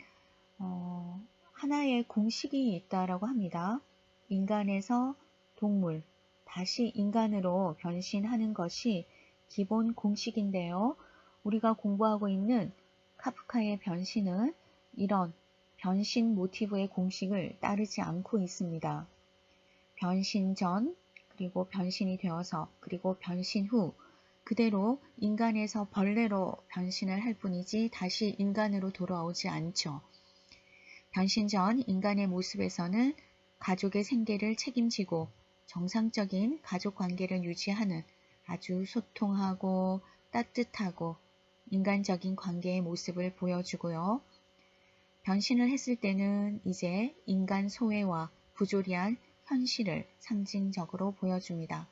하나의 공식이 있다라고 합니다. 인간에서 동물, 다시 인간으로 변신하는 것이 기본 공식인데요. 우리가 공부하고 있는 카프카의 변신은 이런 변신 모티브의 공식을 따르지 않고 있습니다. 변신 전, 그리고 변신이 되어서 그리고 변신 후 그대로 인간에서 벌레로 변신을 할 뿐이지 다시 인간으로 돌아오지 않죠. 변신 전 인간의 모습에서는 가족의 생계를 책임지고 정상적인 가족 관계를 유지하는 아주 소통하고 따뜻하고 인간적인 관계의 모습을 보여주고요. 변신을 했을 때는 이제 인간 소외와 부조리한 현실을 상징적으로 보여줍니다.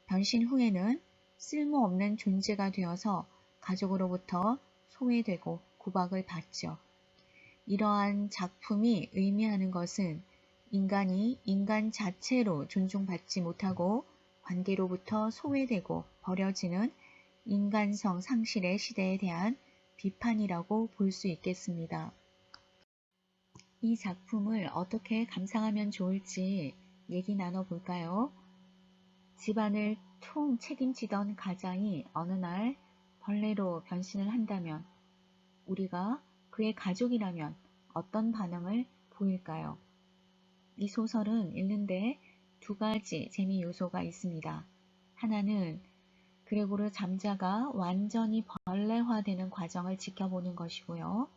변신 후에는 쓸모없는 존재가 되어서 가족으로부터 소외되고 구박을 받죠. 이러한 작품이 의미하는 것은 인간이 인간 자체로 존중받지 못하고 관계로부터 소외되고 버려지는 인간성 상실의 시대에 대한 비판이라고 볼 수 있겠습니다. 이 작품을 어떻게 감상하면 좋을지 얘기 나눠볼까요? 집안을 통 책임지던 가장이 어느 날 벌레로 변신을 한다면 우리가 그의 가족이라면 어떤 반응을 보일까요? 이 소설은 읽는데 두 가지 재미 요소가 있습니다. 하나는 그레고르 잠자가 완전히 벌레화되는 과정을 지켜보는 것이고요.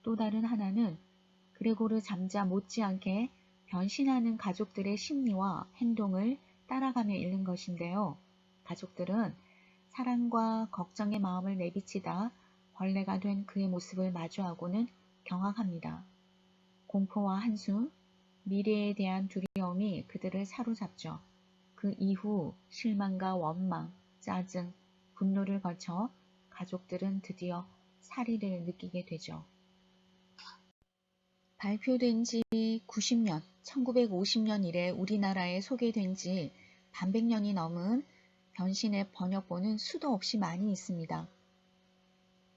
또 다른 하나는 그레고르 잠자 못지않게 변신하는 가족들의 심리와 행동을 따라가며 읽는 것인데요. 가족들은 사랑과 걱정의 마음을 내비치다 벌레가 된 그의 모습을 마주하고는 경악합니다. 공포와 한숨, 미래에 대한 두려움이 그들을 사로잡죠. 그 이후 실망과 원망, 짜증, 분노를 거쳐 가족들은 드디어 사리를 느끼게 되죠. 발표된 지 90년, 1950년 이래 우리나라에 소개된 지 반백년이 넘은 변신의 번역본은 수도 없이 많이 있습니다.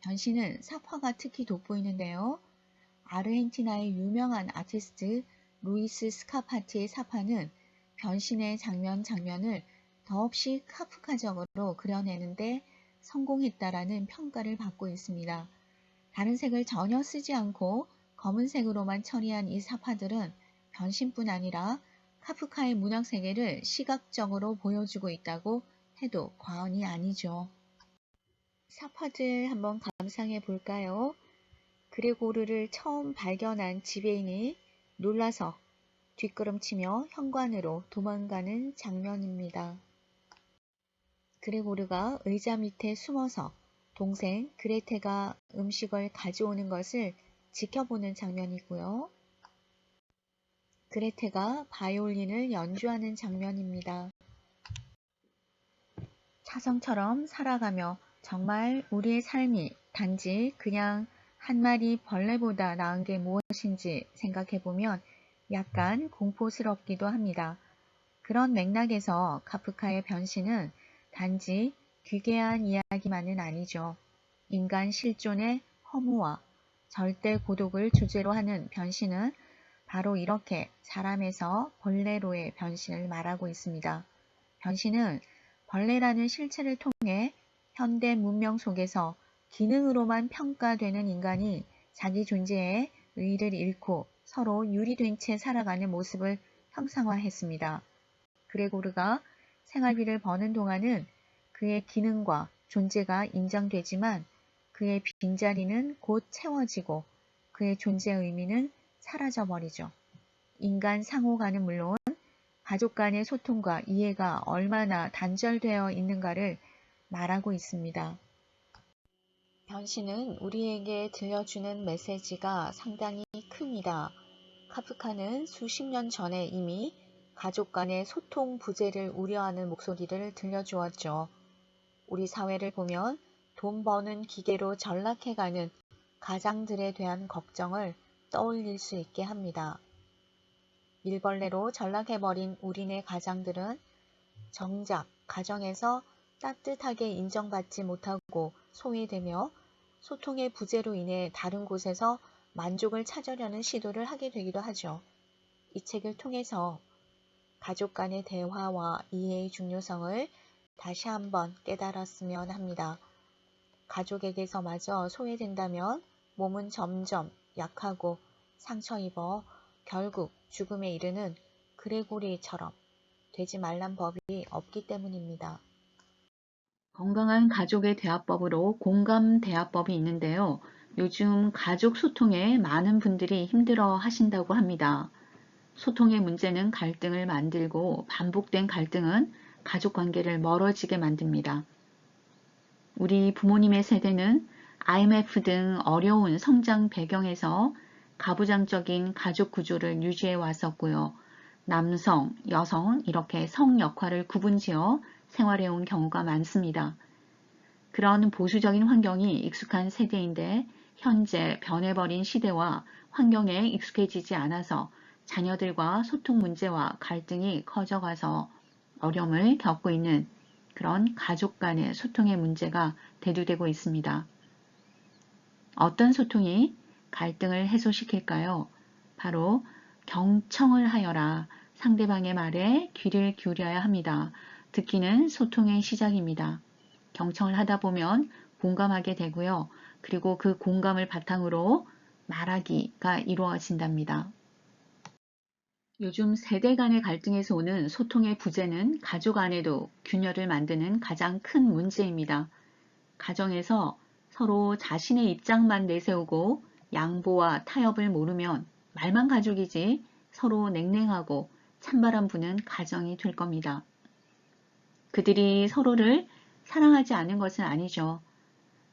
변신은 사파가 특히 돋보이는데요. 아르헨티나의 유명한 아티스트 루이스 스카파티의 사파는 변신의 장면을 더없이 카프카적으로 그려내는데 성공했다라는 평가를 받고 있습니다. 다른 색을 전혀 쓰지 않고 검은색으로만 처리한 이 사파들은 변신뿐 아니라 카프카의 문학 세계를 시각적으로 보여주고 있다고 해도 과언이 아니죠. 사파들 한번 감상해 볼까요? 그레고르를 처음 발견한 지배인이 놀라서 뒷걸음치며 현관으로 도망가는 장면입니다. 그레고르가 의자 밑에 숨어서 동생 그레테가 음식을 가져오는 것을 지켜보는 장면이고요. 그레테가 바이올린을 연주하는 장면입니다. 차성처럼 살아가며 정말 우리의 삶이 단지 그냥 한 마리 벌레보다 나은 게 무엇인지 생각해보면 약간 공포스럽기도 합니다. 그런 맥락에서 카프카의 변신은 단지 귀괴한 이야기만은 아니죠. 인간 실존의 허무와 절대 고독을 주제로 하는 변신은 바로 이렇게 사람에서 벌레로의 변신을 말하고 있습니다. 변신은 벌레라는 실체를 통해 현대 문명 속에서 기능으로만 평가되는 인간이 자기 존재의 의의를 잃고 서로 유리된 채 살아가는 모습을 형상화했습니다. 그레고르가 생활비를 버는 동안은 그의 기능과 존재가 인정되지만 그의 빈자리는 곧 채워지고 그의 존재의 의미는 사라져버리죠. 인간 상호간은 물론 가족 간의 소통과 이해가 얼마나 단절되어 있는가를 말하고 있습니다. 변신은 우리에게 들려주는 메시지가 상당히 큽니다. 카프카는 수십 년 전에 이미 가족 간의 소통 부재를 우려하는 목소리를 들려주었죠. 우리 사회를 보면 돈 버는 기계로 전락해가는 가장들에 대한 걱정을 떠올릴 수 있게 합니다. 밀벌레로 전락해버린 우리네 가장들은 정작 가정에서 따뜻하게 인정받지 못하고 소외되며 소통의 부재로 인해 다른 곳에서 만족을 찾으려는 시도를 하게 되기도 하죠. 이 책을 통해서 가족 간의 대화와 이해의 중요성을 다시 한번 깨달았으면 합니다. 가족에게서마저 소외된다면 몸은 점점 약하고 상처 입어 결국 죽음에 이르는 그레고리처럼 되지 말란 법이 없기 때문입니다. 건강한 가족의 대화법으로 공감 대화법이 있는데요. 요즘 가족 소통에 많은 분들이 힘들어 하신다고 합니다. 소통의 문제는 갈등을 만들고 반복된 갈등은 가족 관계를 멀어지게 만듭니다. 우리 부모님의 세대는 IMF 등 어려운 성장 배경에서 가부장적인 가족 구조를 유지해 왔었고요. 남성, 여성 이렇게 성 역할을 구분지어 생활해 온 경우가 많습니다. 그런 보수적인 환경이 익숙한 세대인데 현재 변해버린 시대와 환경에 익숙해지지 않아서 자녀들과 소통 문제와 갈등이 커져가서 어려움을 겪고 있는 그런 가족 간의 소통의 문제가 대두되고 있습니다. 어떤 소통이 갈등을 해소시킬까요? 바로 경청을 하여라. 상대방의 말에 귀를 기울여야 합니다. 듣기는 소통의 시작입니다. 경청을 하다 보면 공감하게 되고요. 그리고 그 공감을 바탕으로 말하기가 이루어진답니다. 요즘 세대 간의 갈등에서 오는 소통의 부재는 가족 안에도 균열을 만드는 가장 큰 문제입니다. 가정에서 서로 자신의 입장만 내세우고 양보와 타협을 모르면 말만 가족이지 서로 냉랭하고 찬바람 부는 가정이 될 겁니다. 그들이 서로를 사랑하지 않은 것은 아니죠.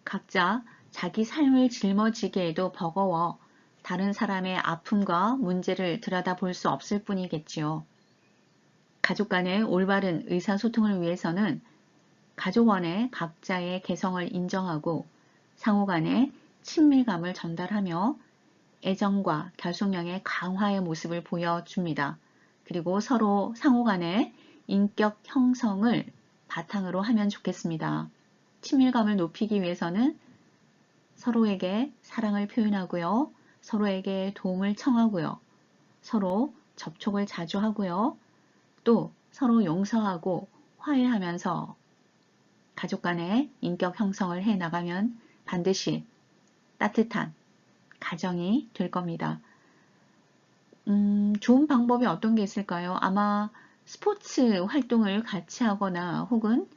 각자 자기 삶을 짊어지기에도 버거워 다른 사람의 아픔과 문제를 들여다볼 수 없을 뿐이겠지요. 가족 간의 올바른 의사소통을 위해서는 가족원의 각자의 개성을 인정하고 상호 간의 친밀감을 전달하며 애정과 결속력의 강화의 모습을 보여줍니다. 그리고 서로 상호 간의 인격 형성을 바탕으로 하면 좋겠습니다. 친밀감을 높이기 위해서는 서로에게 사랑을 표현하고요. 서로에게 도움을 청하고요. 서로 접촉을 자주 하고요. 또 서로 용서하고 화해하면서 가족 간의 인격 형성을 해 나가면 반드시 따뜻한 가정이 될 겁니다. 좋은 방법이 어떤 게 있을까요? 아마 스포츠 활동을 같이 하거나 혹은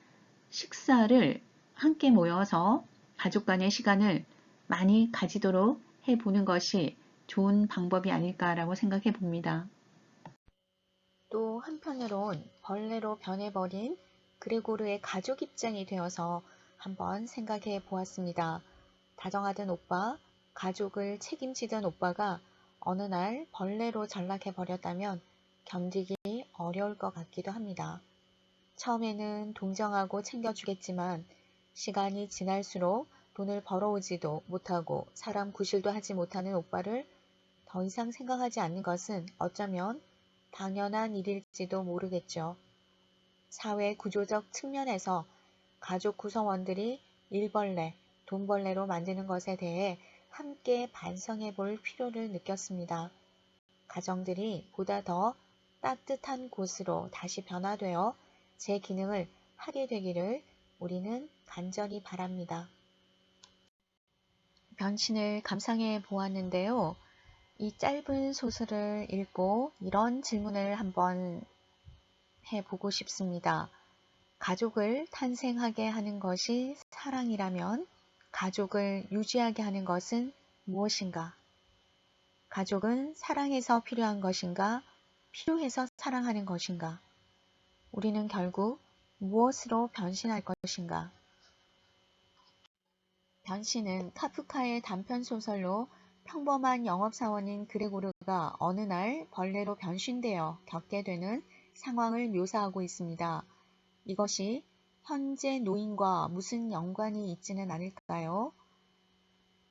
식사를 함께 모여서 가족 간의 시간을 많이 가지도록 해보는 것이 좋은 방법이 아닐까라고 생각해 봅니다. 또 한편으론 벌레로 변해버린 그레고르의 가족 입장이 되어서 한번 생각해 보았습니다. 다정하던 오빠, 가족을 책임지던 오빠가 어느 날 벌레로 전락해 버렸다면 견디기 어려울 것 같기도 합니다. 처음에는 동정하고 챙겨주겠지만 시간이 지날수록 돈을 벌어오지도 못하고 사람 구실도 하지 못하는 오빠를 더 이상 생각하지 않는 것은 어쩌면 당연한 일일지도 모르겠죠. 사회 구조적 측면에서 가족 구성원들이 일벌레, 돈벌레로 만드는 것에 대해 함께 반성해 볼 필요를 느꼈습니다. 가정들이 보다 더 따뜻한 곳으로 다시 변화되어 제 기능을 하게 되기를 우리는 간절히 바랍니다. 변신을 감상해 보았는데요. 이 짧은 소설을 읽고 이런 질문을 한번 해보고 싶습니다. 가족을 탄생하게 하는 것이 사랑이라면 가족을 유지하게 하는 것은 무엇인가? 가족은 사랑해서 필요한 것인가? 필요해서 사랑하는 것인가? 우리는 결국 무엇으로 변신할 것인가? 변신은 카프카의 단편소설로 평범한 영업사원인 그레고르가 어느 날 벌레로 변신되어 겪게 되는 상황을 묘사하고 있습니다. 이것이 현재 노인과 무슨 연관이 있지는 않을까요?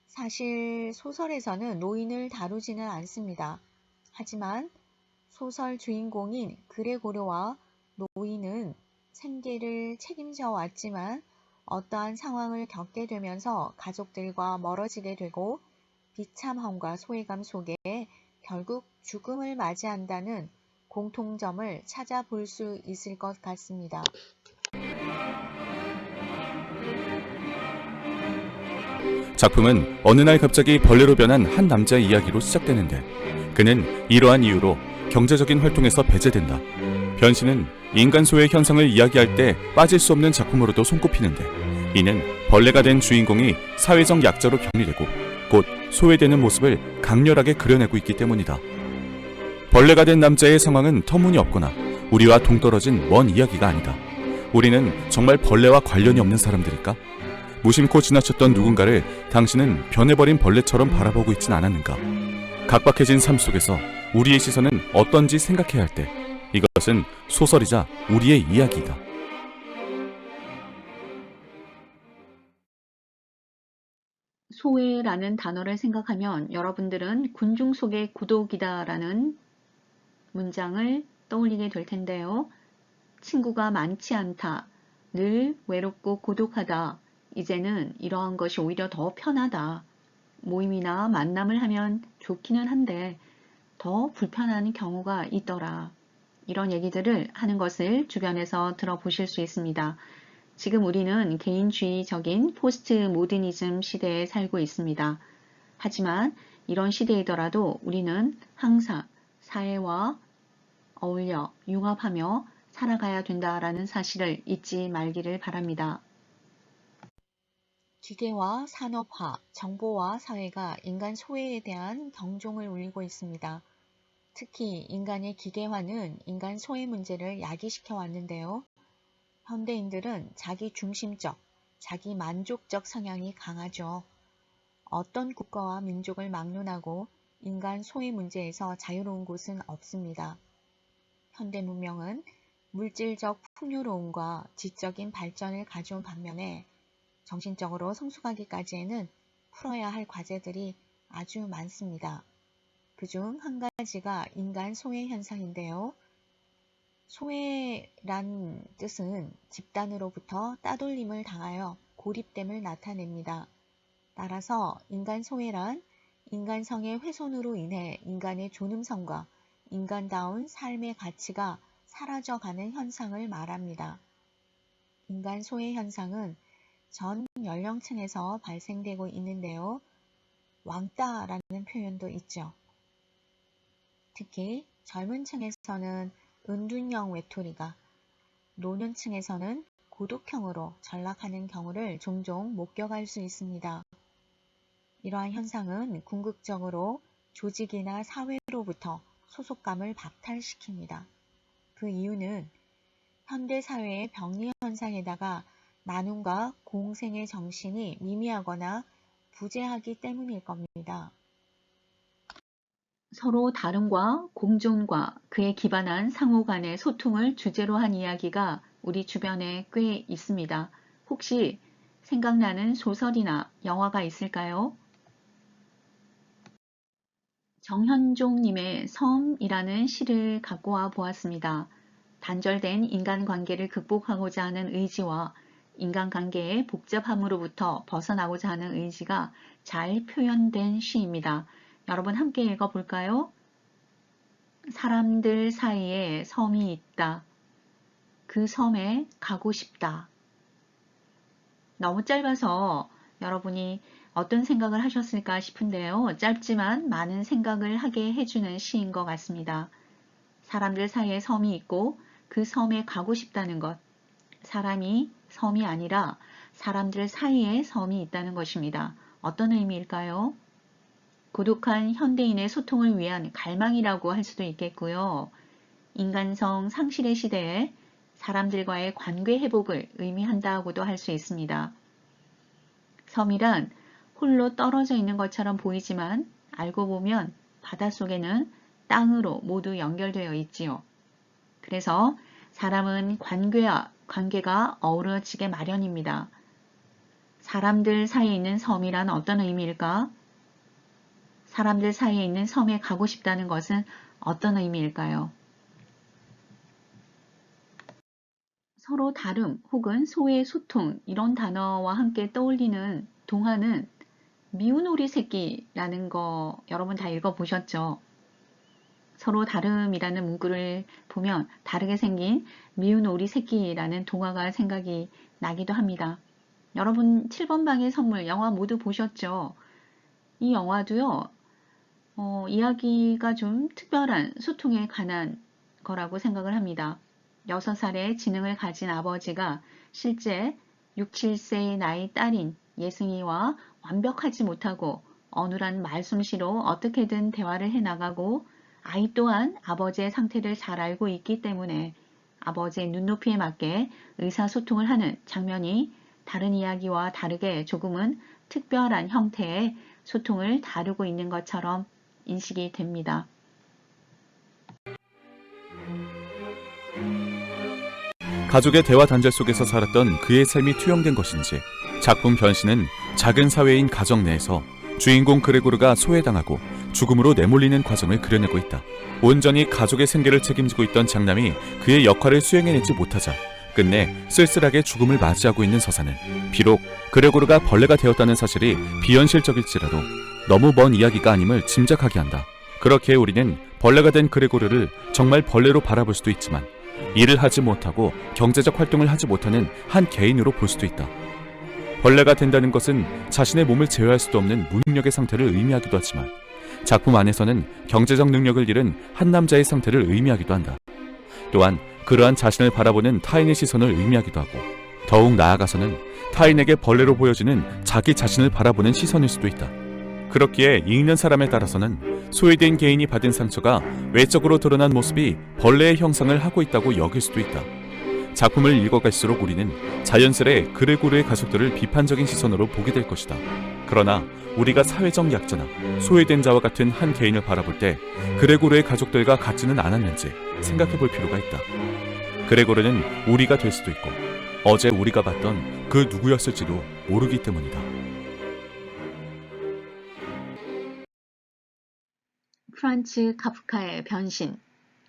사실 소설에서는 노인을 다루지는 않습니다. 하지만 소설 주인공인 그레고르와 노인은 생계를 책임져 왔지만 어떠한 상황을 겪게 되면서 가족들과 멀어지게 되고 비참함과 소외감 속에 결국 죽음을 맞이한다는 공통점을 찾아볼 수 있을 것 같습니다. 작품은 어느 날 갑자기 벌레로 변한 한 남자의 이야기로 시작되는데 그는 이러한 이유로 경제적인 활동에서 배제된다. 변신은 인간 소외 현상을 이야기할 때 빠질 수 없는 작품으로도 손꼽히는데, 이는 벌레가 된 주인공이 사회적 약자로 격리되고 곧 소외되는 모습을 강렬하게 그려내고 있기 때문이다. 벌레가 된 남자의 상황은 터무니없거나 우리와 동떨어진 먼 이야기가 아니다. 우리는 정말 벌레와 관련이 없는 사람들일까? 무심코 지나쳤던 누군가를 당신은 변해버린 벌레처럼 바라보고 있진 않았는가? 각박해진 삶 속에서 우리의 시선은 어떤지 생각해야 할 때, 이것은 소설이자 우리의 이야기이다. 소외라는 단어를 생각하면 여러분들은 군중 속의 고독이다라는 문장을 떠올리게 될 텐데요. 친구가 많지 않다. 늘 외롭고 고독하다. 이제는 이러한 것이 오히려 더 편하다. 모임이나 만남을 하면 좋기는 한데 더 불편한 경우가 있더라. 이런 얘기들을 하는 것을 주변에서 들어보실 수 있습니다. 지금 우리는 개인주의적인 포스트 모더니즘 시대에 살고 있습니다. 하지만 이런 시대이더라도 우리는 항상 사회와 어울려 융합하며 살아가야 된다라는 사실을 잊지 말기를 바랍니다. 기계화, 산업화, 정보화 사회가 인간 소외에 대한 경종을 울리고 있습니다. 특히 인간의 기계화는 인간 소외 문제를 야기시켜 왔는데요. 현대인들은 자기 중심적, 자기 만족적 성향이 강하죠. 어떤 국가와 민족을 막론하고 인간 소외 문제에서 자유로운 곳은 없습니다. 현대 문명은 물질적 풍요로움과 지적인 발전을 가져온 반면에 정신적으로 성숙하기까지에는 풀어야 할 과제들이 아주 많습니다. 그중 한 가지가 인간 소외 현상인데요. 소외란 뜻은 집단으로부터 따돌림을 당하여 고립됨을 나타냅니다. 따라서 인간 소외란 인간성의 훼손으로 인해 인간의 존엄성과 인간다운 삶의 가치가 사라져가는 현상을 말합니다. 인간 소외 현상은 전 연령층에서 발생되고 있는데요. 왕따라는 표현도 있죠. 특히 젊은 층에서는 은둔형 외톨이가, 노년층에서는 고독형으로 전락하는 경우를 종종 목격할 수 있습니다. 이러한 현상은 궁극적으로 조직이나 사회로부터 소속감을 박탈시킵니다. 그 이유는 현대사회의 병리 현상에다가 나눔과 공생의 정신이 미미하거나 부재하기 때문일 겁니다. 서로 다름과 공존과 그에 기반한 상호 간의 소통을 주제로 한 이야기가 우리 주변에 꽤 있습니다. 혹시 생각나는 소설이나 영화가 있을까요? 정현종님의 섬이라는 시를 갖고 와 보았습니다. 단절된 인간관계를 극복하고자 하는 의지와 인간관계의 복잡함으로부터 벗어나고자 하는 의지가 잘 표현된 시입니다. 여러분 함께 읽어볼까요? 사람들 사이에 섬이 있다. 그 섬에 가고 싶다. 너무 짧아서 여러분이 어떤 생각을 하셨을까 싶은데요. 짧지만 많은 생각을 하게 해주는 시인 것 같습니다. 사람들 사이에 섬이 있고 그 섬에 가고 싶다는 것. 사람이 섬이 아니라 사람들 사이에 섬이 있다는 것입니다. 어떤 의미일까요? 고독한 현대인의 소통을 위한 갈망이라고 할 수도 있겠고요. 인간성 상실의 시대에 사람들과의 관계 회복을 의미한다고도 할 수 있습니다. 섬이란 홀로 떨어져 있는 것처럼 보이지만 알고 보면 바닷속에는 땅으로 모두 연결되어 있지요. 그래서 사람은 관계가 어우러지게 마련입니다. 사람들 사이에 있는 섬이란 어떤 의미일까? 사람들 사이에 있는 섬에 가고 싶다는 것은 어떤 의미일까요? 서로 다름 혹은 소외 소통 이런 단어와 함께 떠올리는 동화는 미운 오리 새끼라는 거 여러분 다 읽어보셨죠? 서로 다름이라는 문구를 보면 다르게 생긴 미운 오리 새끼라는 동화가 생각이 나기도 합니다. 여러분 7번 방의 선물 영화 모두 보셨죠? 이 영화도요. 이야기가 좀 특별한 소통에 관한 거라고 생각을 합니다. 6살의 지능을 가진 아버지가 실제 6, 7세의 나이 딸인 예승이와 완벽하지 못하고 어눌한 말솜씨로 어떻게든 대화를 해나가고 아이 또한 아버지의 상태를 잘 알고 있기 때문에 아버지의 눈높이에 맞게 의사소통을 하는 장면이 다른 이야기와 다르게 조금은 특별한 형태의 소통을 다루고 있는 것처럼 인식이 됩니다. 가족의 대화 단절 속에서 살았던 그의 삶이 투영된 것인지 작품 변신은 작은 사회인 가정 내에서 주인공 그레고르가 소외당하고 죽음으로 내몰리는 과정을 그려내고 있다. 온전히 가족의 생계를 책임지고 있던 장남이 그의 역할을 수행해내지 못하자 끝내 쓸쓸하게 죽음을 맞이하고 있는 서사는 비록 그레고르가 벌레가 되었다는 사실이 비현실적일지라도 너무 먼 이야기가 아님을 짐작하게 한다. 그렇게 우리는 벌레가 된 그레고르를 정말 벌레로 바라볼 수도 있지만 일을 하지 못하고 경제적 활동을 하지 못하는 한 개인으로 볼 수도 있다. 벌레가 된다는 것은 자신의 몸을 제어할 수도 없는 무능력의 상태를 의미하기도 하지만 작품 안에서는 경제적 능력을 잃은 한 남자의 상태를 의미하기도 한다. 또한 그러한 자신을 바라보는 타인의 시선을 의미하기도 하고 더욱 나아가서는 타인에게 벌레로 보여지는 자기 자신을 바라보는 시선일 수도 있다. 그렇기에 읽는 사람에 따라서는 소외된 개인이 받은 상처가 외적으로 드러난 모습이 벌레의 형상을 하고 있다고 여길 수도 있다. 작품을 읽어갈수록 우리는 자연스레 그레고르의 가족들을 비판적인 시선으로 보게 될 것이다. 그러나 우리가 사회적 약자나 소외된 자와 같은 한 개인을 바라볼 때 그레고르의 가족들과 같지는 않았는지 생각해 볼 필요가 있다. 그레고르는 우리가 될 수도 있고 어제 우리가 봤던 그 누구였을지도 모르기 때문이다. 프란츠 카프카의 변신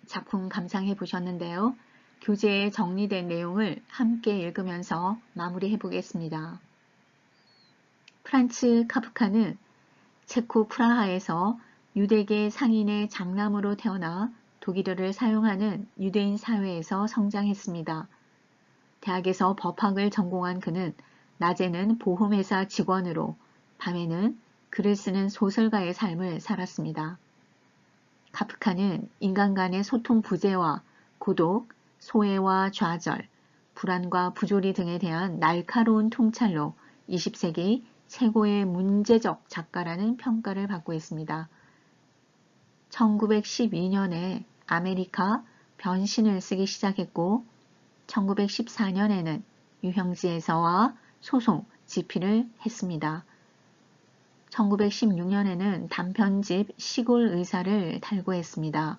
작품 감상해 보셨는데요. 교재에 정리된 내용을 함께 읽으면서 마무리해 보겠습니다. 프란츠 카프카는 체코 프라하에서 유대계 상인의 장남으로 태어나 독일어를 사용하는 유대인 사회에서 성장했습니다. 대학에서 법학을 전공한 그는 낮에는 보험회사 직원으로 밤에는 글을 쓰는 소설가의 삶을 살았습니다. 카프카는 인간 간의 소통 부재와 고독, 소외와 좌절, 불안과 부조리 등에 대한 날카로운 통찰로 20세기 최고의 문제적 작가라는 평가를 받고 있습니다. 1912년에 아메리카 변신을 쓰기 시작했고 1914년에는 유형지에서와 소송, 집필을 했습니다. 1916년에는 단편집 시골 의사를 달고했습니다.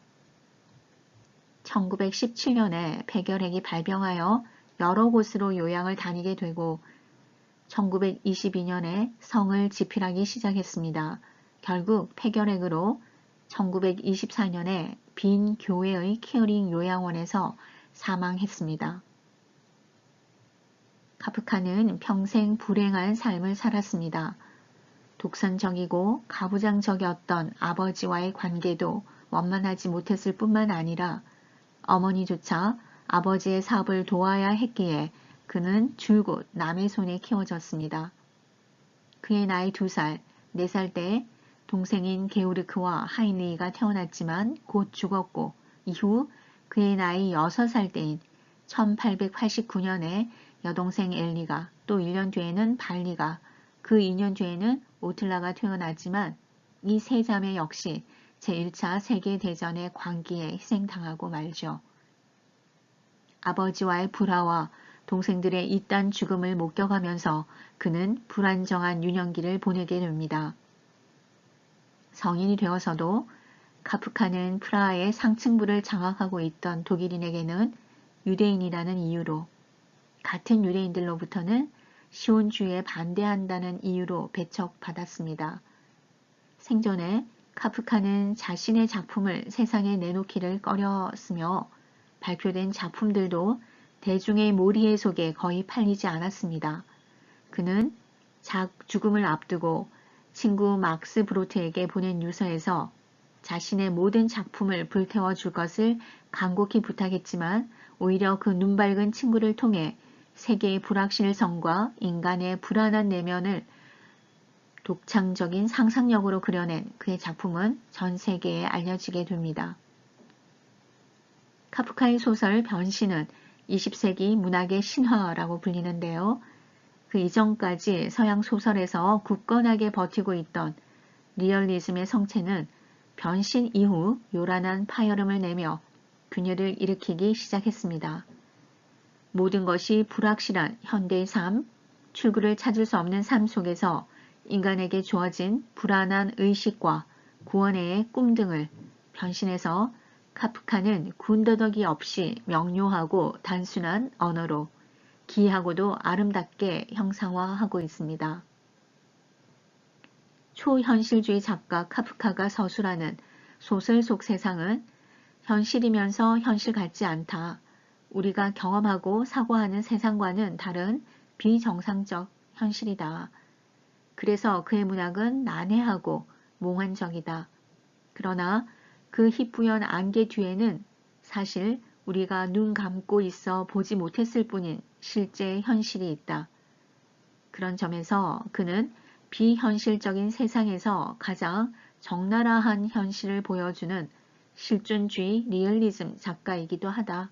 1917년에 폐결핵이 발병하여 여러 곳으로 요양을 다니게 되고 1922년에 성을 집필하기 시작했습니다. 결국 폐결핵으로 1924년에 빈 교회의 케어링 요양원에서 사망했습니다. 카프카는 평생 불행한 삶을 살았습니다. 독선적이고 가부장적이었던 아버지와의 관계도 원만하지 못했을 뿐만 아니라 어머니조차 아버지의 사업을 도와야 했기에 그는 줄곧 남의 손에 키워졌습니다. 그의 나이 2살, 4살 때 동생인 게오르크와 하인리히가 태어났지만 곧 죽었고 이후 그의 나이 6살 때인 1889년에 여동생 엘리가 또 1년 뒤에는 발리가 그 2년 뒤에는 오틀라가 태어났지만 이 세 자매 역시 제1차 세계대전의 광기에 희생당하고 말죠. 아버지와의 불화와 동생들의 잇단 죽음을 목격하면서 그는 불안정한 유년기를 보내게 됩니다. 성인이 되어서도 카프카는 프라하의 상층부를 장악하고 있던 독일인에게는 유대인이라는 이유로 같은 유대인들로부터는 시온주의에 반대한다는 이유로 배척받았습니다. 생전에 카프카는 자신의 작품을 세상에 내놓기를 꺼렸으며 발표된 작품들도 대중의 몰이에 속에 거의 팔리지 않았습니다. 그는 죽음을 앞두고 친구 막스 브로트에게 보낸 유서에서 자신의 모든 작품을 불태워 줄 것을 간곡히 부탁했지만 오히려 그 눈밝은 친구를 통해 세계의 불확실성과 인간의 불안한 내면을 독창적인 상상력으로 그려낸 그의 작품은 전 세계에 알려지게 됩니다. 카프카의 소설 변신은 20세기 문학의 신화라고 불리는데요. 그 이전까지 서양 소설에서 굳건하게 버티고 있던 리얼리즘의 성체는 변신 이후 요란한 파열음을 내며 균열을 일으키기 시작했습니다. 모든 것이 불확실한 현대의 삶, 출구를 찾을 수 없는 삶 속에서 인간에게 주어진 불안한 의식과 구원의 꿈 등을 변신해서 카프카는 군더더기 없이 명료하고 단순한 언어로 기이하고도 아름답게 형상화하고 있습니다. 초현실주의 작가 카프카가 서술하는 소설 속 세상은 현실이면서 현실 같지 않다. 우리가 경험하고 사고하는 세상과는 다른 비정상적 현실이다. 그래서 그의 문학은 난해하고 몽환적이다. 그러나 그 희뿌연 안개 뒤에는 사실 우리가 눈 감고 있어 보지 못했을 뿐인 실제 현실이 있다. 그런 점에서 그는 비현실적인 세상에서 가장 적나라한 현실을 보여주는 실존주의 리얼리즘 작가이기도 하다.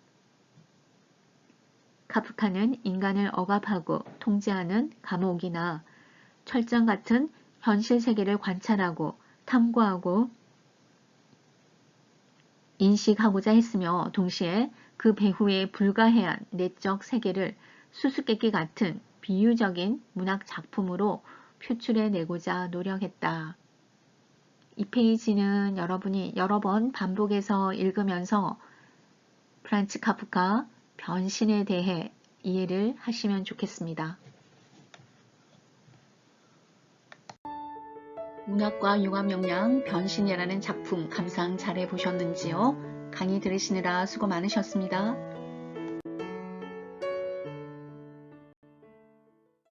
카프카는 인간을 억압하고 통제하는 감옥이나 철장 같은 현실 세계를 관찰하고 탐구하고 인식하고자 했으며 동시에 그 배후의 불가해한 내적 세계를 수수께끼 같은 비유적인 문학 작품으로 표출해내고자 노력했다. 이 페이지는 여러분이 여러 번 반복해서 읽으면서 프란츠 카프카 변신에 대해 이해를 하시면 좋겠습니다. 문학과 융합 역량 변신이라는 작품 감상 잘 해보셨는지요? 강의 들으시느라 수고 많으셨습니다.